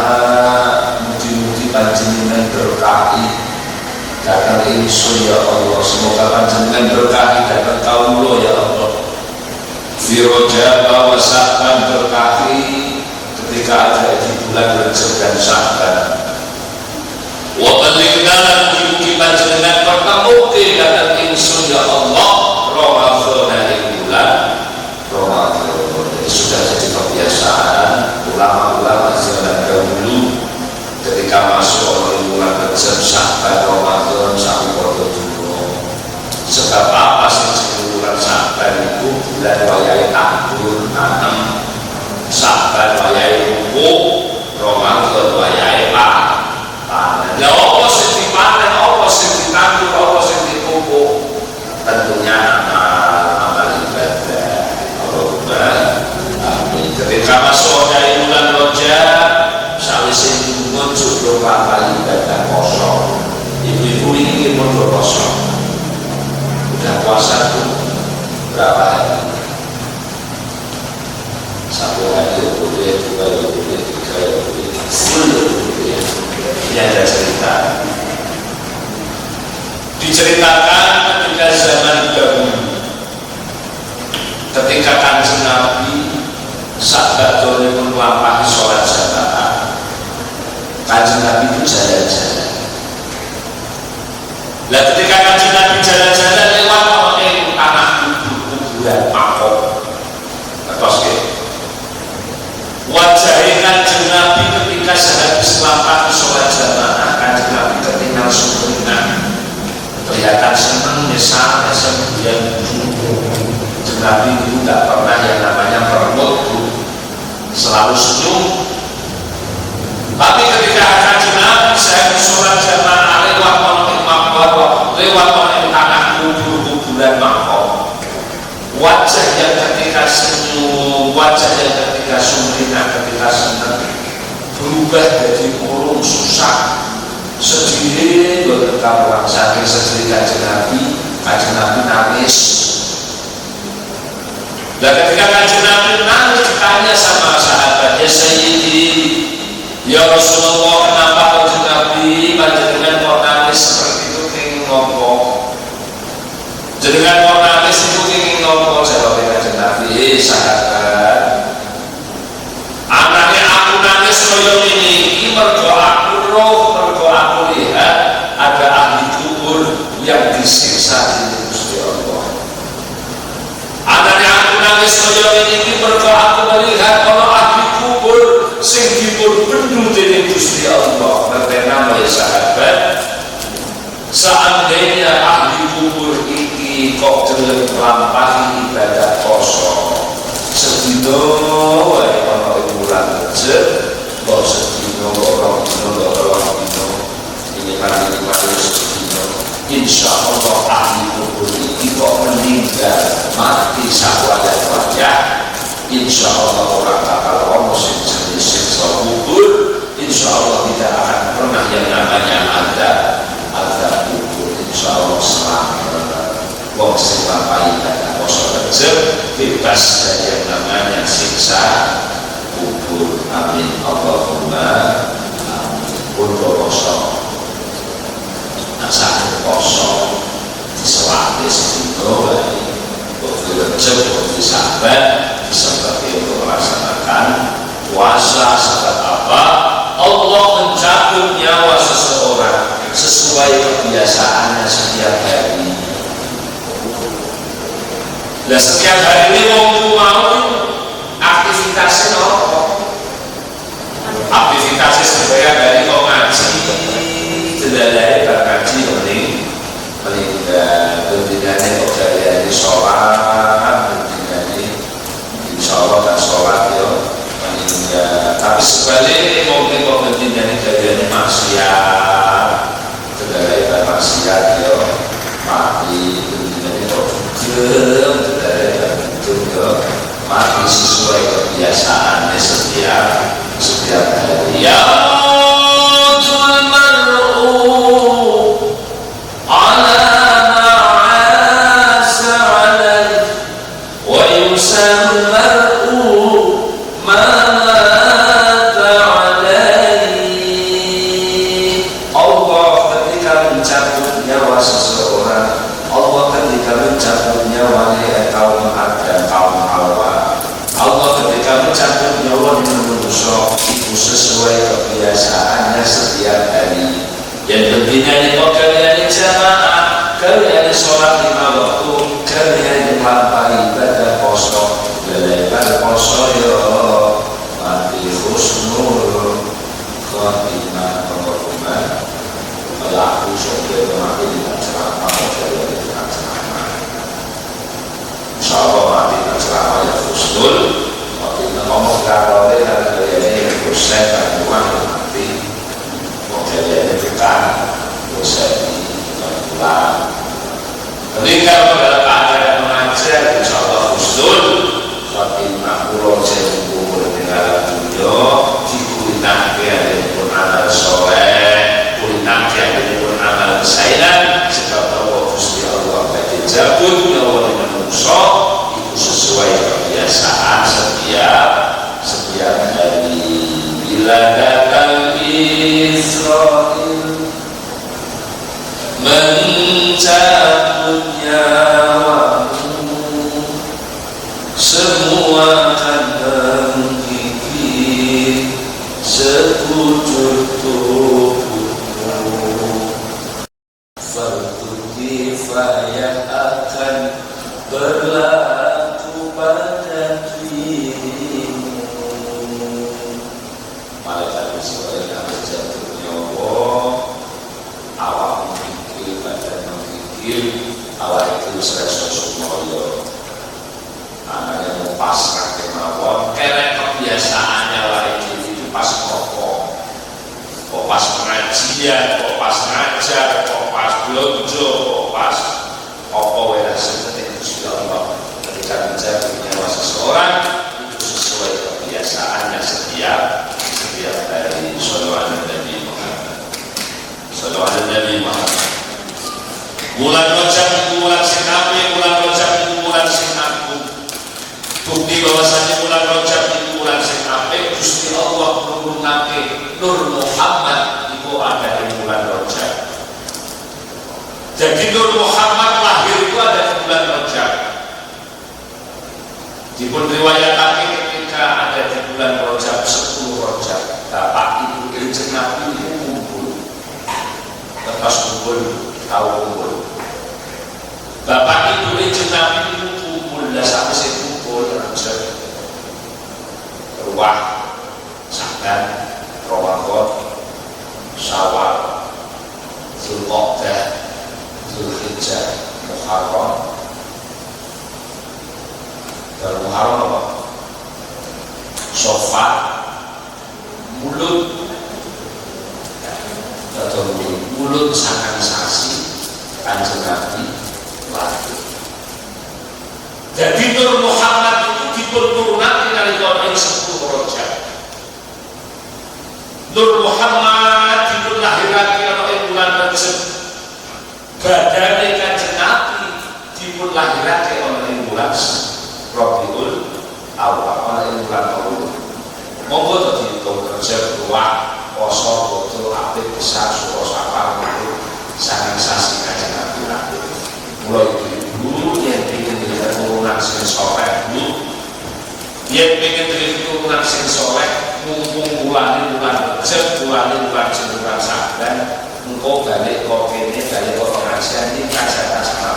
muji-muji panjenengan berkahi datang insun ya Allah, semoga panjenengan berkahi datang kaulo ya Allah. Fi Rajab wa Sya'ban berkahi ketika ada di bulan Rajab dan Sya'ban. Wa baligna muji-muji panjenengan pertemuke datang insun ya Allah Ramadan dari bulan Ramadan. Sudah jadi kebiasaan ulama-ulama zaman dahulu ketika masuk oleh bulan Rajab, Sya'ban, Ramadan sampai pada dulu. Sebab apa sih bulan Sya'ban itu bulan wayahe tandur tanam, Sya'ban wayahe pupuk, Ramadan wayahe panen. Lah apa sing dipanen, apa sing ditandur, apa sing dipupuk? Tentunya amal ibadah. Allahumma ketika masuk dari bulan Rajab sawise muncul beberapa ibadah kosong. Ibu-ibu ini muncul kosong. Udah puasa tuh berapa hari? 1 hari, 2 hari, 3 hari, 10 hari. Ini ada cerita. Diceritakan ketika zaman dahulu, ketika Kanjeng Nabi sahabat pun melampaui sholat jamaah, Kanjeng Nabi itu jalan-jalan. Nah ketika Kanjeng Nabi jalan-jalan lewat tanah kuburan Makok, terus wajahnya Kanjeng Nabi ketika sehabis melampaui sholat jamaah, Kanjeng Nabi tertinggal sempurna, kelihatan senang, nyesal, kemudian Kanjeng Nabi itu tidak pernah yang namanya permut, selalu senyum. Tapi ketika Kanjeng Nabi saya sholat jamaah lewat oleh makbah, lewat oleh tanah kubur tambah jadi murung susah sedih boten karuan saking sedih Kanjeng Nabi nangis. Dan ketika Kanjeng Nabi nangis ditanya sama sahabat, ya Sayyidi, ya Rasulullah, kenapa Kanjeng Nabi panjenengan kok nangis seperti itu kenging ngopo? Jenengan kok nangis itu kenging ngopo? Jawab Kanjeng Nabi, sahabat, anaknya aku nangis koyo ini mergo aku roh, mergo aku lihat ada ahli kubur yang disiksa di Gusti Allah. Anaknya aku nangis koyo ini mergo aku melihat ana ahli kubur sing dipun bendu dening Gusti Allah. Karena oleh sahabat, seandainya ahli kubur iki kok gelem nglampahi ibadah poso sedina wae ana ing bulan Rejab, kok sedina ora dina ini sedina, insya Allah ahli kubur iki kok meninggal mati sawaya-waya, insya Allah orang bakal ono sing jenis siksa kubur, insya Allah tidak akan pernah yang namanya ada kubur, insya Allah selamat. Wong sing lampahi ibadah poso Rejab bebas dari yang namanya siksa kubur. Amin Allahumma amin. Pun poso sakit poso diselati sedina wae bukti Rejab bukti sahabat seperti untuk melaksanakan puasa sahabat apa Allah mencabut nyawa seseorang sesuai kebiasaannya setiap hari. Nah setiap hari ini wong mau aktivitasnya apa? Aktivitasnya setiap hari kok ngaji, tidak berkaji paling berbedanya kok dari sholat, berbedanya insya Allah tak sholat ya, paling tapi sebaliknya mungkin kok berbedanya dari maksiat, tidak maksiat ya, mati berbedanya kok mati sesuai kebiasaannya setiap hari. Ya mutul mar'u ala ma'asa alaih wa yusal mar'u ma'ata alaih. Allah ketika mencabut nyawa seseorang, Allah ketika mencabut nyawanya kaum Adam, kaum Hawa, Allah ketika mencabut nyawa manusia itu sesuai kebiasaannya setiap hari. Yang pentingnya kok kalian jamaah, kalian sholat 5 waktu, kalian melampaui ibadah poso, ibadah poso yo mati husnul khotimah pengorbanan melaku sampai mati dengan ceramah kalian dengan ceramah. Insyaallah mati dengan ceramah ya husnul khotimah ngomong karo dan kalian ini proses bantuan mati kalian tekan proses pulang. Ketika dalam keadaan mengajar insyaallah husnul khotimah pulau sebuah dengan dunia dikulinak dari pun amal soleh, kulinak dari pun amal kesainan, sebab Allah Gusti Allah bagi jabut nyawa manusia itu sesuai kebiasaan setiap hari. Bila datang Israel mencabut nyawamu, semua akan menggigit sekujur tubuhmu. Fardu kifayah akan berlaku pada dirimu. Malaikat Israel yang jatuh nyawa, awak memikir, badan memikir, awak itu serasa sumoyo. Anaknya mau pasrah kemauan, karena kebiasaannya lagi itu pas pokok, kok pas pengajian, kok pas ngajar, kok pas belanja, kok pas apa wela seperti itu sudah Allah. Ketika menjadi nyawa seseorang itu sesuai kebiasaannya setiap hari. Sallallahu Alaihi Wasallam. Bulan Rajab itu bulan sing apik, bulan Rajab itu bulan sing agung. Bukti bahwasanya bulan Rajab itu bulan sing apik, Gusti Allah menurunake Nur Muhammad itu ada di bulan Rajab. Jadi Nur Muhammad lahir itu ada di bulan Rajab. Dipun riwayatake ketika ada di bulan Rajab 10 Rajab, Bapak Ibu Kanjeng Nabi itu kumpul. Lepas kumpul, tahu kumpul. Bapak Ibu Kanjeng Nabi itu kumpul, dah sampai saya kumpul Rajab. Ruah, Sa'ban, Ramadan, Syawal, Dzulqa'dah, Dzulhijjah, Muharram. Dalam Muharram apa? Sofar, mulut, atau mulut sangat saksi Kanjeng Nabi lahir. Jadi Nur Muhammad itu diturunkan dari tahun 10 Rajab. Nur Muhammad dilahirkan oleh bulan Rajab. Badane Kanjeng Nabi dilahirkan oleh bulan Rabiul Awal, oleh bulan Awal. Monggo to dihitung kerja keluar poso betul apik besar suara sapar itu sangat sasi Kanjeng Nabi lahir. Mulai ibu yang ingin dilihat turunan sing soleh bu, yang ingin dilihat turunan sing soleh mumpung bulan Rajab, bulan Sa'ban, engkau balik kok kene balik kok pengajian ini kajian sama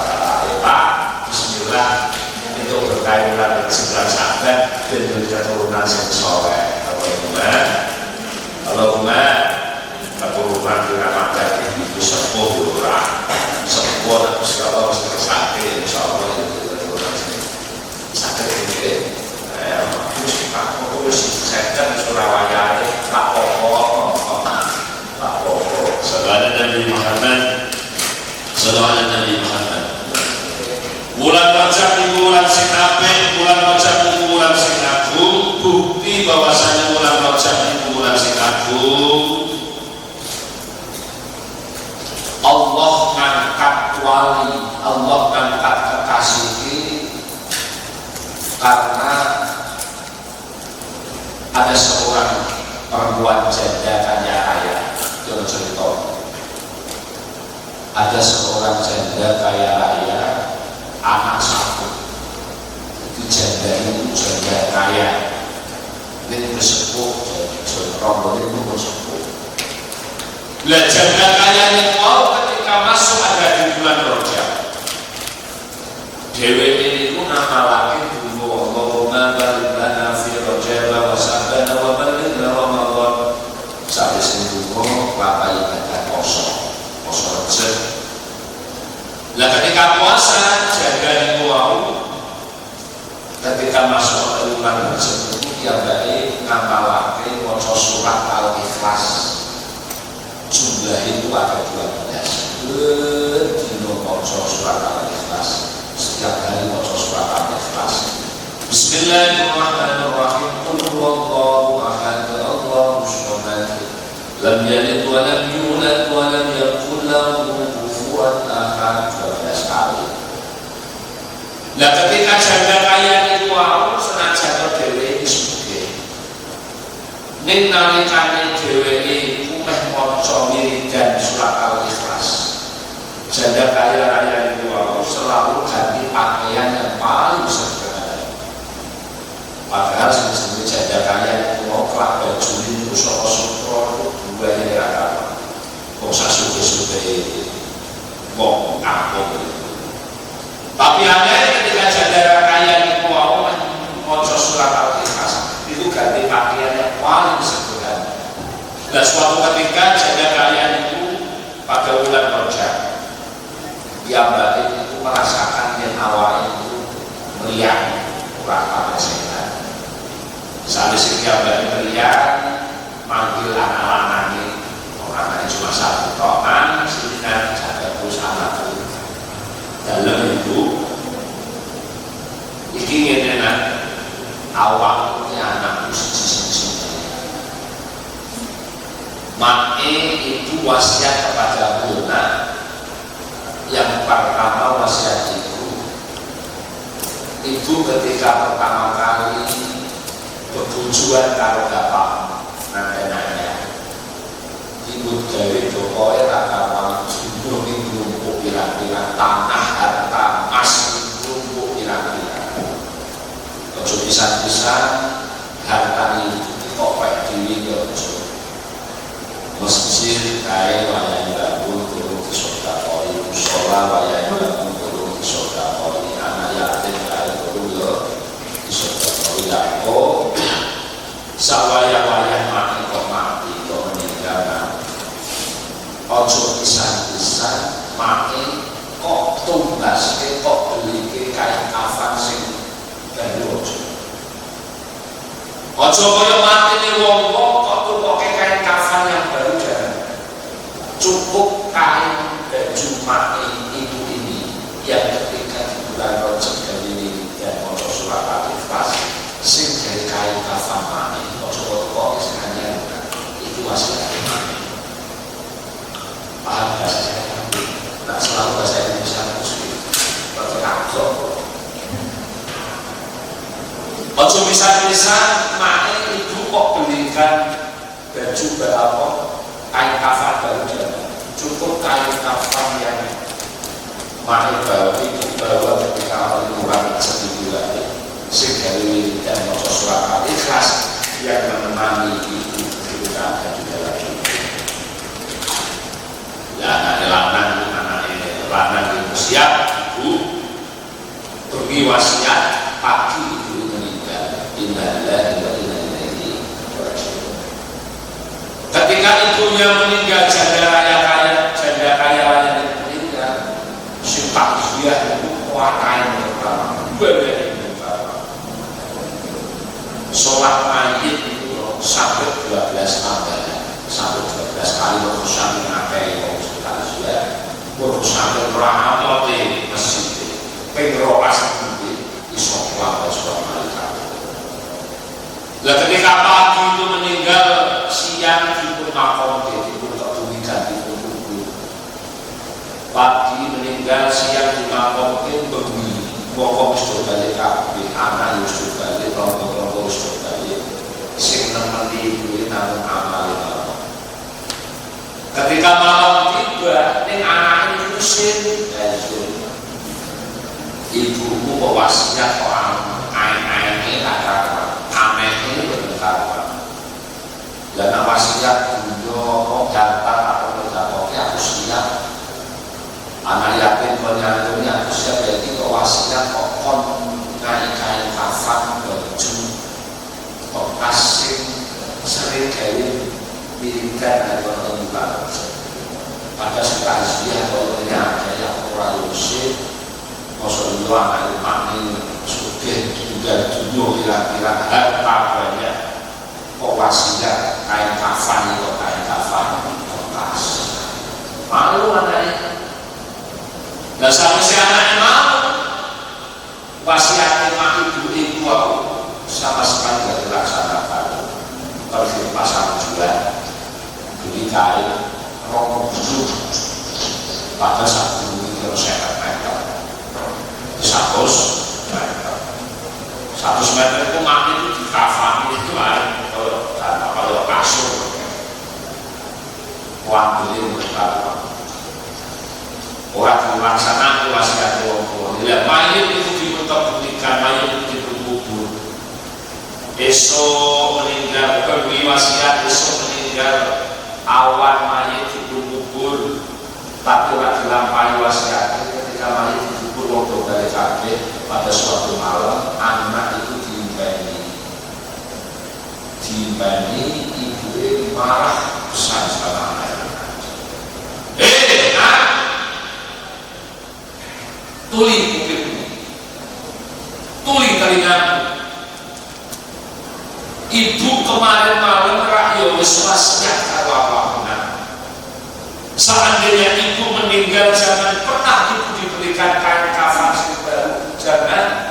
Pak. Bismillah. Untuk berkait bulan Sa'ban dan juga turunan yang soleh. Allahumma keturunan di Ramadan ibu sepuh lurah sepuh dan segala sakit insyaallah itu turunan sakit ini terus saya Surabaya Pak Pokok sallallahu Nabi Muhammad sallallahu Nabi Muhammad. Bulan Rajab itu bulan sing apik, bulan Rajab itu bulan sing agung. Bukti bahwasanya bulan Rajab itu bulan sing agung. Allah ngangkat wali, Allah ngangkat kekasih karena ada seorang perempuan janda kaya raya. Jangan cerita. Ada seorang janda kaya raya, anak satu. Itu janda itu janda kaya. Ini bersepuh, rombongan itu bersepuh. Lah janda kaya yang mau ketika masuk ada di bulan Rajab. Dewi ini pun nama lagi dulu Allahumma barik lana fi Rajab wa Sa'ban wa baligna Ramadan. Sampai sendiri apa ibadah poso Rajab. Lah ketika puasa jaga itu mau ketika masuk ke bulan Rajab itu dia baik ngamalake maca surat Al-Ikhlas. Jumlah itu ada 12. Dino maca surat Al-Ikhlas. Setiap hari maca surat Al-Ikhlas. Bismillahirrahmanirrahim. Qul huwallahu ahad, Allahus samad. Lam yalid wa lam yulad wa lam yakul lahu kufuwan ahad. 12 kali. Nah ketika janda kaya itu mau senajan dhewe sugih. Ning nalikane dheweke iku meh maca wiridan surat Al-Ikhlas. Janda kaya raya itu mau selalu ganti pakaian yang paling sederhana. Padahal sebelum janda kaya itu mau kelak baju itu soko-soko dua yang rata. Kok sasuke-suke wong kampung. Tapi aneh ketika janda kaya itu mau maca surat Al-Ikhlas itu ganti pakaian yang paling sederhana. Dan suatu ketika janda kaya itu pada bulan Rajab, dia balik itu merasakan yang awal itu meriang kurang pada sehat. Sampai setiap balik meriang manggil anak-anaknya, orangnya cuma satu tokan, sehingga jaga perusahaan itu. Dalam itu ini enak awalnya anakku siji-siji. Make itu wasiat kepada ketika pertama kali bertujuan karo bapak nanya ibu gawe dokoe rakawan jumlah rumpuk pirang-pirang tanah harta emas rumpuk pirang-pirang ojo pisan-pisan harta itu kok kayak diri ojo masjid kae wayahe bangun turun di sedekah musola wayahe bangun turun di sedekah anak yatim kae turun yo di sedekah yako sawaya-wayah mati kok meninggal ojo pisan-pisan mati kok tumbaske kok belike kain kafan sing baru ojo kaya mati ni wong-wong kok tukoke kain kafan yang baru dan cukup kain baju mati ibu ini yang ketika di bulan Rajab kali ini dan ojo surat al-ikhlas sing dari kain kafan mati ojo tukoke sing hanya itu masih kain mati paham gak saya? Nah selalu bahasa Indonesia muslim berkagok ojo bisa-bisa mati ibu kok belikan baju berapa kain kafan baru dan cukup kain kafan yang mati baru itu bawa ketika liburan sedikit lagi segala dan ojo surat al-ikhlas yang menemani ibu ketika ada di dalam ya anaknya lanang ibu siap ibu pergi wasiat pagi ibu meninggal innalillahi wa inna ilaihi raji'un. Ketika ibunya meninggal janda kaya raya meninggal si takziah itu kuatain pertama sholat mayit itu sampai 12 tambahan sampai 12 kali urusan ngakai takziah urusan rahmat di masjid pengrolas iso kelapa surat malaikat. Lah ketika pagi itu meninggal siang dipun makom dipun kebumikan dipun kubur. Pagi meninggal siang di makom bengi wong wis balik kabeh anak wis balik rombongan wis balik sing nemeni kuwi nang amal. Ketika malam tiba ning anake Husin ibuku kok wasiat kok ain-aine kata amene berkata dan wasiat dunya data atau dapoke aku siap anak yatim penyantuni aku siap jadi kok wasiat kok kon kain kafan baju kok asing sering gawe militer dari orang pada sekali dia kalau ada yang orang Yusuf Rasulullah al-Ma'min sudah dulu kira-kira harta banyak kok wasiat kain kafan itu kain kafan kertas malu anaknya dan sampai si anaknya malu wasiatnya ibu aku sama sekali tidak dilaksanakan pergi pasang jual beli kain rokok dulu pada saat dulu kilo sehat meter 100 meter itu mati itu di kafan itu kalau kasur wambilin berkata orang dilaksanakan wasiat orang tua bila mayat itu dibentuk-bentukkan mayat itu dikubur esok meninggal pergi wasiat esok meninggal awan mayat dikubur tapi tidak dilampaui wasiat ketika mayat dikubur waktu dari kabeh pada suatu malam anak itu diimbani ibu marah besar sama anaknya nak tuli kupingmu tuli telingamu ibu kemarin malam rakyat wasiat karo apapun seandainya ibu meninggal jangan pernah ibu diberikan kain kafan baru jangan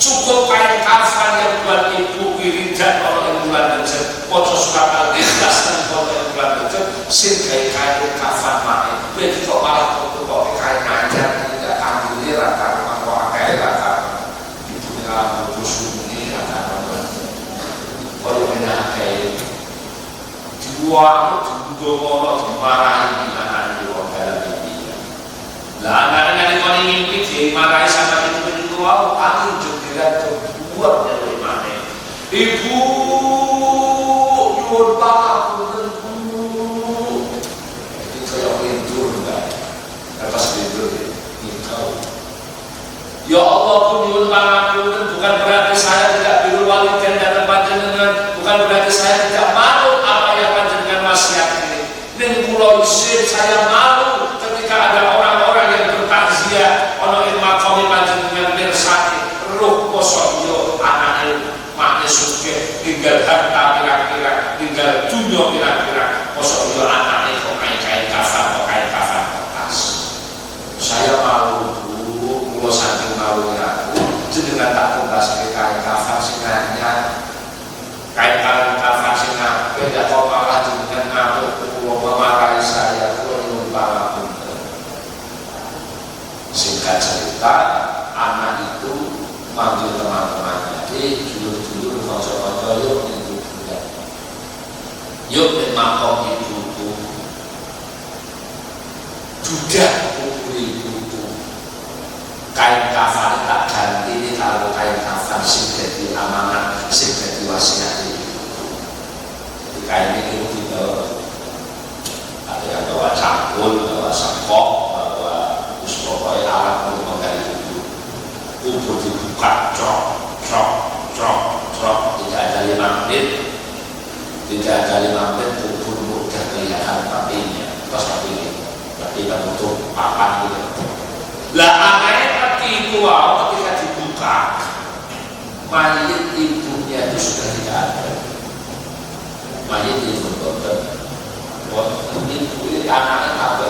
cukup kain kafan yang buat ibu wiridan oleh bulan Rajab pojok surat al-ikhlas dan oleh bulan Rajab sing kain kafan mati begitu malah kok kain ajar tidak ambil rata atau akai rata Suatu dungo dimarahi anak wong dalam mimpi. Lah anak-anak yang mimpi dimarahi sama itu wow, aku juga buat dari mana? Ibu nyuwun pangapunten Bu. Itu kalau tidur enggak? Lepas tidur engkau. Ya Allah pun nyuwun pangapunten, bukan berarti saya tidak birrul walidain dan panjenengan, bukan berarti saya tidak malu apa yang panjenengan wasiatkan. Ning kula isin saya malu ketika ada orang-orang yang bertakziah ana ing makam panjenengan mirsani roh poso yo anake makne sugih tinggal harta kira-kira tinggal dunya kira-kira poso yo anake kok kain kafan kertas. Saya malu Bu, kula saking malunya aku jenengan tak tuntas kain kafan sing anyar kain kafan sing apik ya kok malah jenengan ngamuk kula memarahi saya kula nyuwun pangapunten. Singkat cerita, anak itu manggil teman-temannya, dulur-dulur kanca-kanca yuk itu budak. Yuk ning makam ibuku. Dudak kubur ibuku. Kain kafan tak ganti ini kalau kain kafan sing dadi amanat, sing dadi wasiat ibuku. Jadi kain ini dibawa. Ada yang bawa cangkul, bawa sangkok, bawa pokoknya alat untuk menggali kubur dibuka, tidak ada 5 menit, kubur mudah kelihatan papinya, terus tapi kan untuk papan gitu. Lah anaknya peti itu ketika dibuka, mayat ibunya itu sudah tidak ada, mayat ibu ini anaknya apa?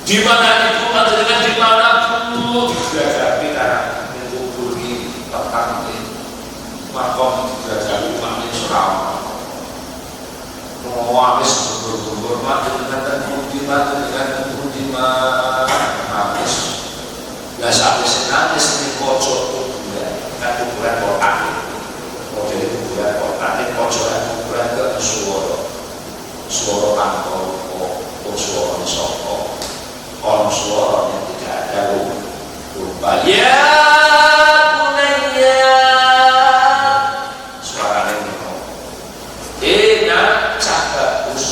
Di mana ibu panjenengan di mana Bu? Digerajapi karena menghubungi petang ini makom digerajapi maknya serama habis gugur-gugur panjenengan dan habis biasa habis nangis di pojok kuburan kan kuburan kotak jadi kuburan kotak ini pojokan kuburan ke suara kantor suara soko orang suara yang tidak ada lupa ya bunaya suaranya enak bagus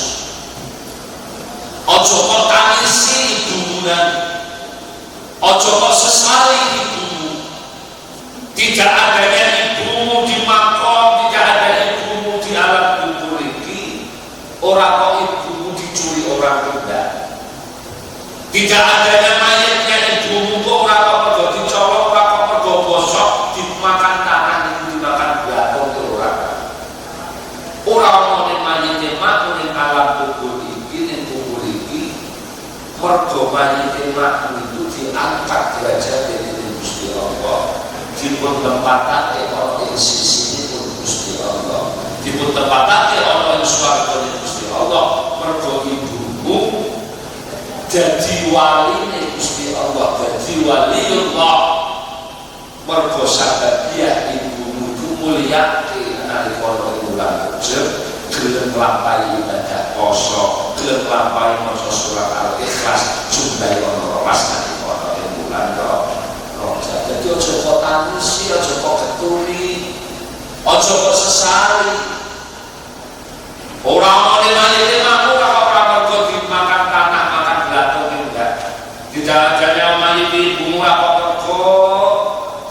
ojo kok tangisi ibumu ojo kok sesali ibumu tidak adanya ibumu di makom tidak ada ibumu di alam kubur ini orang kok ibumu dicuri orang tidak. Tidak adanya mayatnya ibumu kok ora kok pergo dicolok, ora kok pergo bosok, dimakan tanah itu dimakan blathok ke ora. Ora ono ning mayite mak ning alam kubur iki ning kubur iki mergo mayite mak itu diangkat derajat dening Gusti Allah. Dipun tempatake ana ing sisine Gusti Allah. Dipun tempatake ana ing swarga Gusti Allah mergo ibumu jadi wali Gusti Allah, jadi waliullah mergo sababiyah ibumu itu mulyake nalika bulan Rajab gelem nglampahi ibadah poso, gelem nglampahi maca surat Al-Ikhlas jumlahe ana 12 nalika bulan Rajab. Jadi aja kok tangisi, aja kok ketuli, aja kok sesali. Ora ana mayite makmu ora mergo dimakan tanah tidak adanya mayit ibumu apa pergo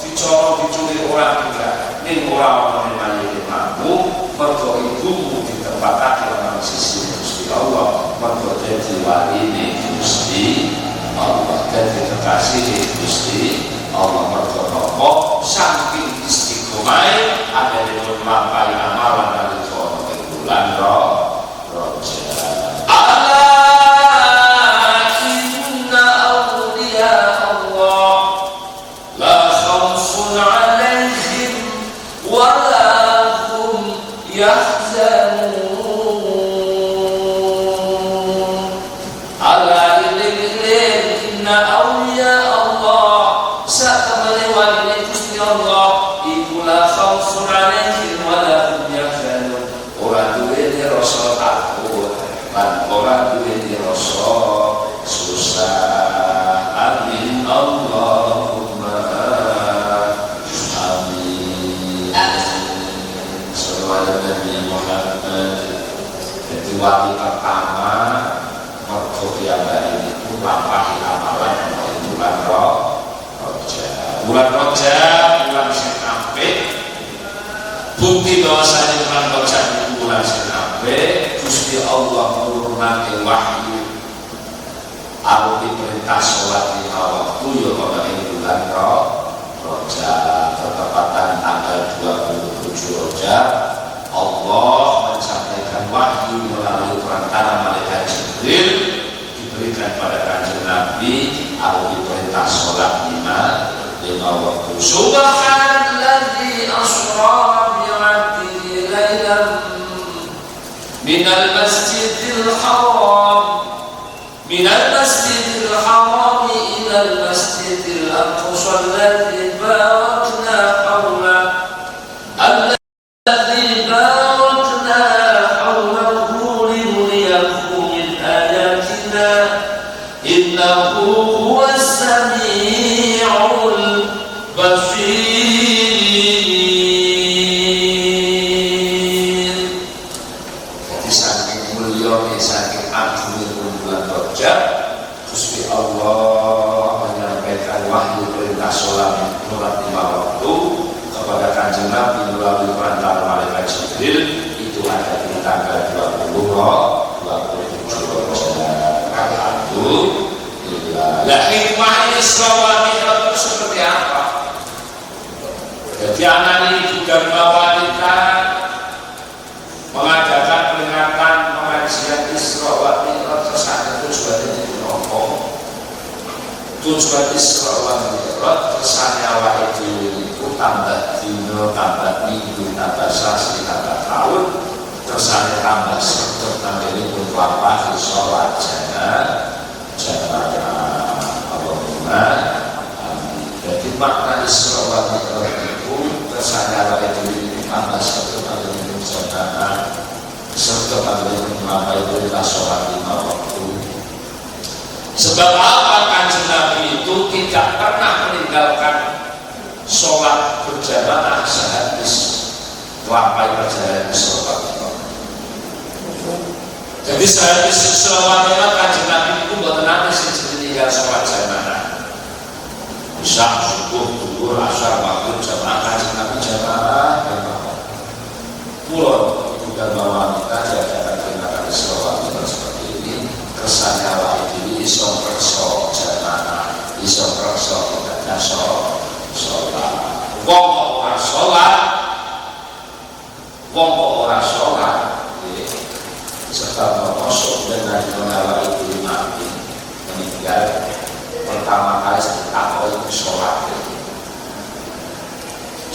dicolok dicuri orang juga ini orang mayit ibumu mergo ibumu ditempatkan dalam sisi Gusti Allah mergo jadi wali Gusti Allah jadi kekasih Gusti Allah mergo nopo saking istiqomah ada di melampaui amalan dari bulan Rajab. lan ora duwe rasa susah. Amin Allahumma amin. Sallallahu Nabi Muhammad. Jadi wali pertama mergo piyambake niku lampahi amalan bulan Rajab. Bulan Rajab bulan sing apik. Bukti bahwasanya bulan Rajab itu bulan sing apik, Gusti Allah nurunake wahyu arupi perintah sholat 5 waktu ya ana ing bulan Rajab bertepatan tanggal 27 Rajab. Allah menyampaikan wahyu melalui perantara malaikat Jibril diberikan pada kanjeng Nabi arupi perintah sholat 5 waktu. Subhanalladzi asra bi'abdihi lailan minal masjidil haram ilal masjidil aqsa alladzi barakna hawlahu linuriyahu min ayatina innahu huwas sami'ul basir. Jadi saking mulia, saking agungnya bulan Rajab, Gusti Allah menyampaikan wahyu perintah sholat 5 waktu kepada kanjeng Nabi melalui perantara malaikat Jibril. Itu ada di tanggal 27 Rajab. Lah hikmah Isra wal Mi'raj itu seperti apa? Jadi anak ini juga wanita mengadakan peringatan pengajian Isra wal Mi'raj tersangka tujuannya itu nopo. Tujuan Isra wal Mi'raj tersangka awal itu tambah dino, tambah minggu, tambah sasi, tambah tahun, tersangka tambah sektor, tambah ini pun wabah sholat jadi makna Isra wal Mi'raj itu tersangka itu tambah satu tambah itu jamaah serta tambah itu melampaui perintah sholat 5 waktu. Sebab apa kanjeng Nabi itu tidak pernah meninggalkan sholat berjamaah sehabis melampaui perjalanan sholat. Jadi sehabis sholat kanjeng Nabi itu buatan nanti meninggal sholat jamaah. Bisa subuh, zuhur, asar, maghrib jamaah kanjeng Nabi jamaah. Pulau ibu dan wanita diadakan peringatan Isra wal Mi'raj seperti ini. Kesannya awal ini iso perso jamaah, iso perso tidak sholat. Wong kok ora sholat, serta masuk dengan mengawal itu mati meninggal. Pertama kali ditakoi sholat.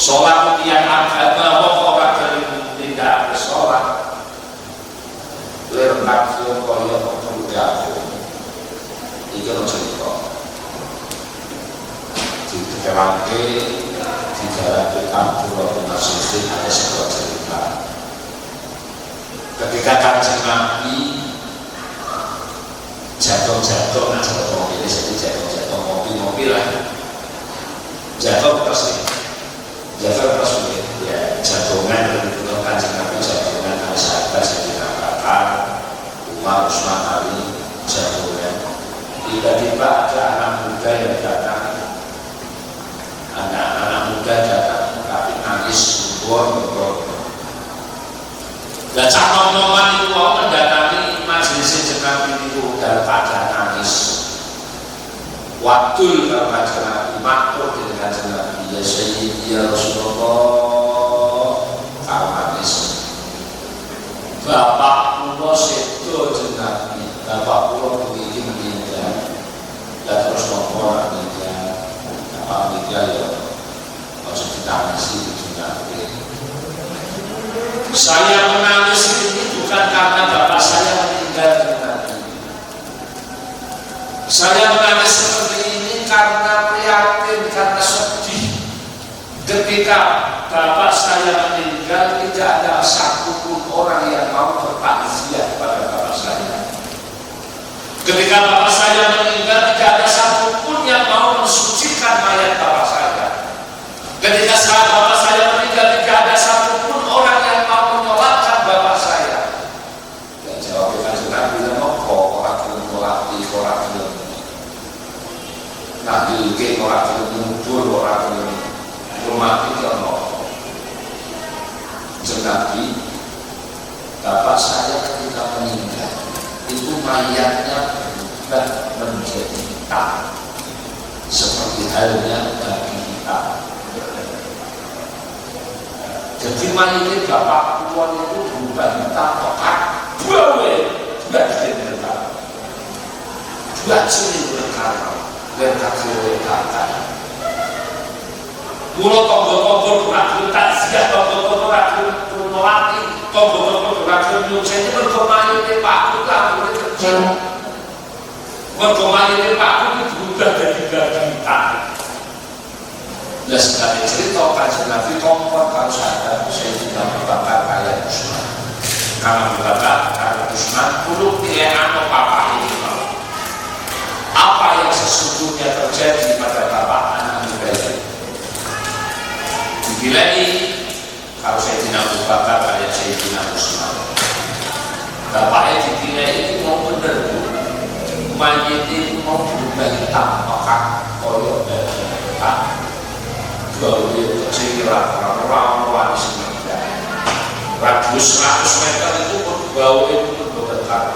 Sholat yang agama orang dari tidak sholat. Lengkap film koyo pemuda. Itu lo cerita. Di Kerawang di daerah kampung Masjid ada sebuah cerita. Ketika kanjeng Nabi jatuh mobil ini jadi jatuh mobil lah jatuh terus ya jatuhkan dari pulau kanjeng Nabi jatuhkan dari sahabat jadi Bakar Umar Utsman Ali jatuhkan. Tiba-tiba ada anak muda yang datang, anak muda datang tapi nangis bor. Dan cakap-capapan itu mau mendatangi majelis Nabi itu dalam keadaan nangis. Waktu kalau kanjeng Nabi makhluk dengan kanjeng Nabi ya Sayyidi ya Rasulullah kalau nangis. Bapak pulau sedo kanjeng Nabi, bapak pulau begini meninggal. Dan terus ngomong meninggal. Bapak meninggal ya harus ditangisi kanjeng Nabi. Saya menangis ini bukan karena bapak saya meninggal Nabi. Saya menangis seperti ini karena prihatin, karena sedih. Ketika bapak saya meninggal, tidak ada satupun orang yang mau bertakziah pada bapak saya. Kanjeng Nabi nopo ora gelem nolati, ora gelem nabilke, ora gelem mundur, ora gelem hormati ono. Kanjeng Nabi, bapak saya ketika meninggal itu mayatnya berubah menjadi hitam seperti halnya bagi kita. Jadi mayatnya bapak tuan itu berubah hitam pekat bawe bagian hitam dua ciri berkarya dan kaki kata mulut tombol-tombol berakhir takziah, tombol-tombol berakhir melatih, tombol-tombol berakhir nyucenya berkemayatnya paku lah kecil berkemayatnya paku itu berubah dari bagian hitam. Ya sekali cerita Kanjeng Nabi kompor kalau saya tidak berbakar kaya Usman. Karena berbakar kaya Usman, dulu pilih atau papa ini. Apa yang sesungguhnya terjadi pada bapak anak muda? Dibilai kalau saya tidak berbakar kaya Sayyidina Usman. Bapaknya dibilai itu mau benar bu, mayat itu mau berubah hitam, maka koyok dan hitam. Bau dia kecil, orang-orang semuanya. Radius 100 meter itu bau itu bergetar.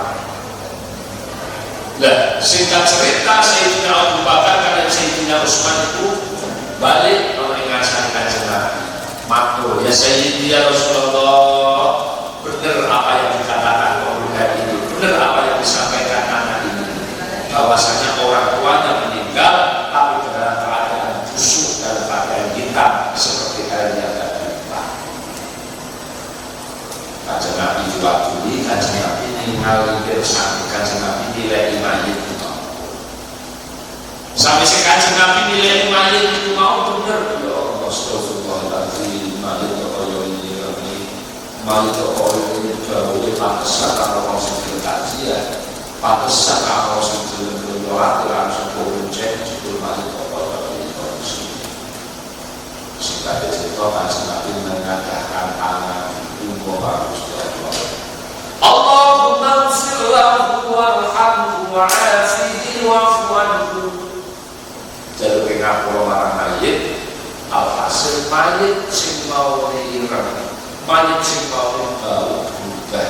Nah, singkat cerita Sayyidina Abu Bakar dan Sayyidina Utsman itu balik mengingatkan Kanjeng Nabi. Matur, ya Sayyidina Rasulullah, benar apa yang dikatakan pemuda ini, benar apa yang disampaikan anak ini, bahwasanya orang tuanya meninggal tapi dalam keadaan busuk, dalam keadaan hitam seperti halnya tadi. Kanjeng Nabi diwakili, Kanjeng Nabi mengalir sampai Kanjeng Nabi nilai mayit itu. Sampai si Kanjeng Nabi nilai mayit itu mau benar. Ya Allah, astagfirullahaladzim, mayit koyo ini, mayit koyo ini jauh pantesan kalau mau sebelum kajian, pantesan kalau sebelum berdoa langsung berunceng sebelum mayit koyo ini. Singkat cerita Kanjeng Nabi mengatakan tangan umur harus dilakukan. Allahumma ighfir lahu warhamhu wa'afihi wa'fu anhu. Jalur ngapura marang mayit, alhasil mayit sing mau ireng, mayit sing mau bau berubah.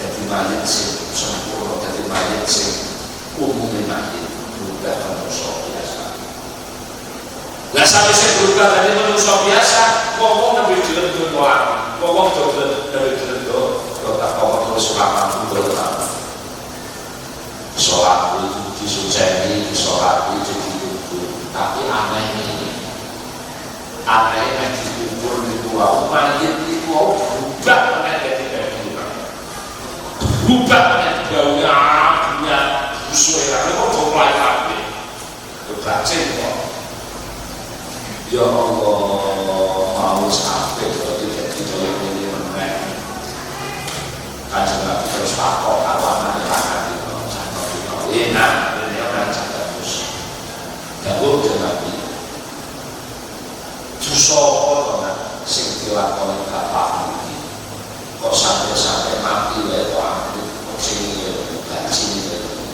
Jadi mayit sing sempurna, jadi mayit sing umumnya mayit berubah manusia biasa. Nah sampai saya berubah dari manusia biasa, ngomong lebih jelek doang, ngomong lebih jelek doang, tak ngomong terus lama doang. Sholat itu disuceni, sholat itu diukur, tapi aneh ini, anehnya diukur itu, mayit itu berubah menjadi berubah, berubah menjadi baunya busuk ya, itu kok mulai lagi, berbaca kok. Ya Allah, mau sampai kalau tidak dijolek ini meneng. Kanjeng Nabi terus takut awaman akan itu enak, ini orang bagus. Dawuh Nabi, susah orang sing dilakoni gak paham iki. Kok sampai mati wae kok kok sing gaji iki.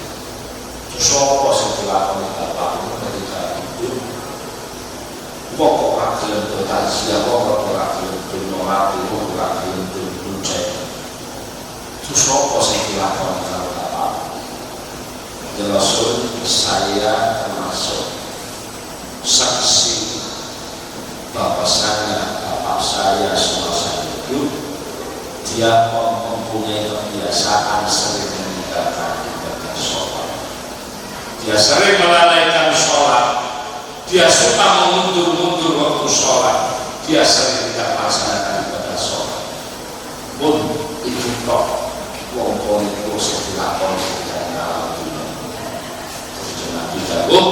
Susah sing dilakoni gak paham ketika hidup. Kok ora gelem bertaziah, kok ora gelem berdoa, kok ora gelem berucap. Terus apa sing dilakoni karo bapak? Jelaskan saya termasuk saksi bahwasanya bapak saya semasa hidup dia mempunyai kebiasaan sering meninggalkan ibadah sholat. Dia sering melalaikan sholat. Dia suka mengundur-mundur waktu sholat. Dia sering tidak melaksanakan ibadah sholat. Pun itu kok wong-wong itu sedilakoni dan alhamdulillah. Terus Nabi dawuh,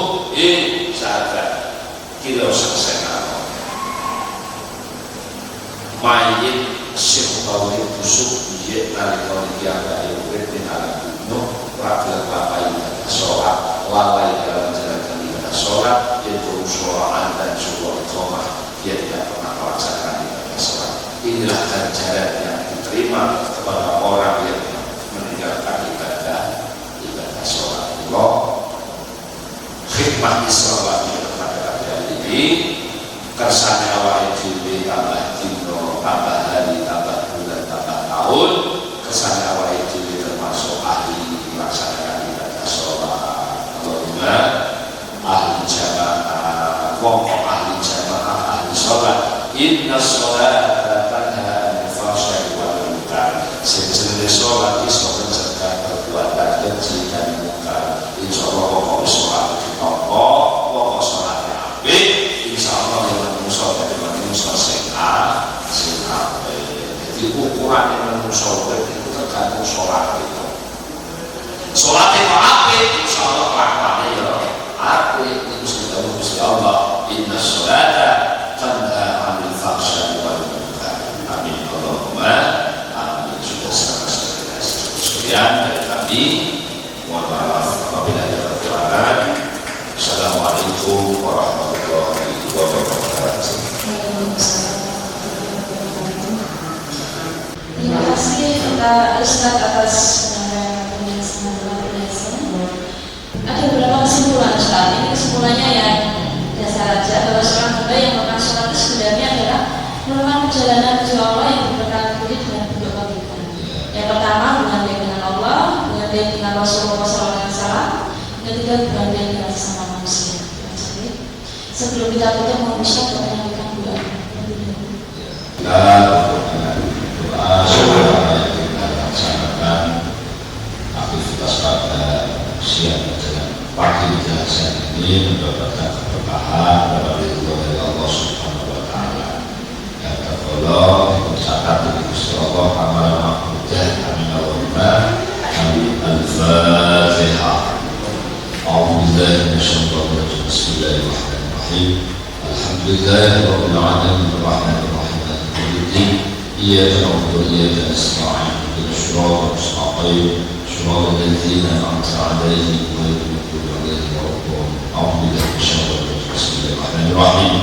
sahabat kira saksena mayit sing baune busuk piye nalika diangkat urip ing alam dunya ora gelem bapak ibadah sholat, lalai dalam menjalankan ibadah sholat. Itu suaraan dan suara koma, dia tidak pernah melaksanakan ibadah sholat. Inilah ganjaran yang diterima kepada orang yang meninggalkan ukuran yang menusawir itu tergantung sholat itu. Sholat itu apa? Insya Allah kelakuannya ya apa? Itu sudah Gusti Allah. Inna sholata tanha 'anil fahsya'i wal munkar. Amin Allahumma amin. Sudah selesai. Sekian dari kami. Mohon maaf apabila ada kekurangan. Assalamualaikum warahmatullahi wabarakatuh. Terima kasih kepada Ustaz atas penjelasan. Ada beberapa kesimpulan Ustaz. Ini kesimpulannya yang dasar aja bahwa seorang hamba yang melakukan sholat itu sebenarnya adalah merupakan perjalanan menuju Allah yang berkali-kali dengan bentuk kebaikan. Yang pertama bergandeng dengan Allah, bergandeng dengan Rasulullah SAW. Yang ketiga bergandeng dengan sesama manusia. Jadi sebelum kita tutup mohon Ustaz untuk menyampaikan doa. Doa supaya kita laksanakan aktivitas pada siang dan pagi saat ini mendapatkan keberkahan dari Allah Subhanahu wa Ta'ala. Ya Allah, dicatat di Gusti Allah amalan makbudah. Amin Allahumma amin. Al-Fatihah. A'udzubillahi minasyaitonir rajim. Bismillahirrahmanirrahim. Alhamdulillahirabbil alamin arrahmanir rahim maliki yaumiddin. Iyyaka na'budu wa iyyaka nasta'in. Ihdinas siratal mustaqim. Shiratal ladzina an'amta 'alaihim ghairil maghdubi 'alaihim waladdallin. A'udzu billahi minasyaitonir rajim. Bismillahirrahmanirrahim.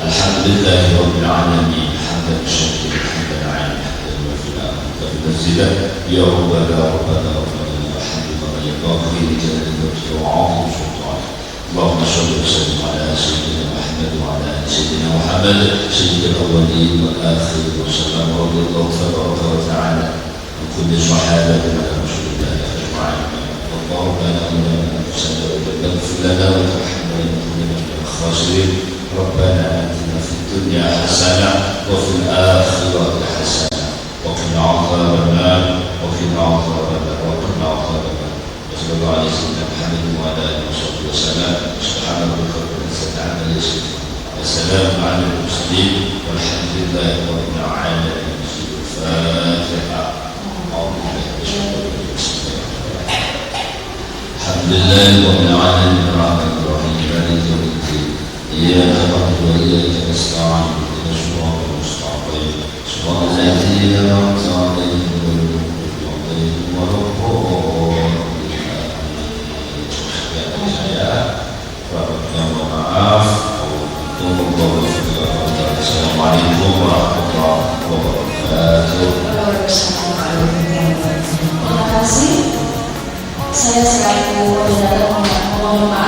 Alhamdulillahirabbil alamin. Hamdan syakiran hamdan 'aliman hamdan wafi'a mutazzilan. Ya rabbana rabbana rabbana alhamdulillah ya ghafir jalali wajhi wa 'azim sultanik. اللهم صل وسلم على سيدنا محمد وعلى ال سيدنا محمد سيد الاولين والاخرين وسلم رضي الله تبارك وتعالى عن كل صحابه رسول الله اجمعين. اللهم لا اله الا انت اغفر لنا وترحمنا ونكون من الخاسرين. ربنا اتنا في الدنيا حسنه وفي الاخره حسنه وقنا عذاب النار وقنا عذاب النار وقنا عذاب النار. صلى الله عليه وسلم محمد وعلى اله وصحبه وسلم. سبحان ربك رب العزه عما يصفون والسلام على المرسلين والحمد لله رب العالمين. الفاتحه. الحمد لله رب العالمين الرحمن الرحيم مالك يوم الدين. اياك نعبد واياك نستعين اهدنا الصراط المستقيم صراط الذين انعمت عليهم غير المغضوب عليهم ولا الضالين. Maaf. Assalamualaikum warahmatullahi wabarakatuh. Terima kasih. Saya selaku moderator mohon maaf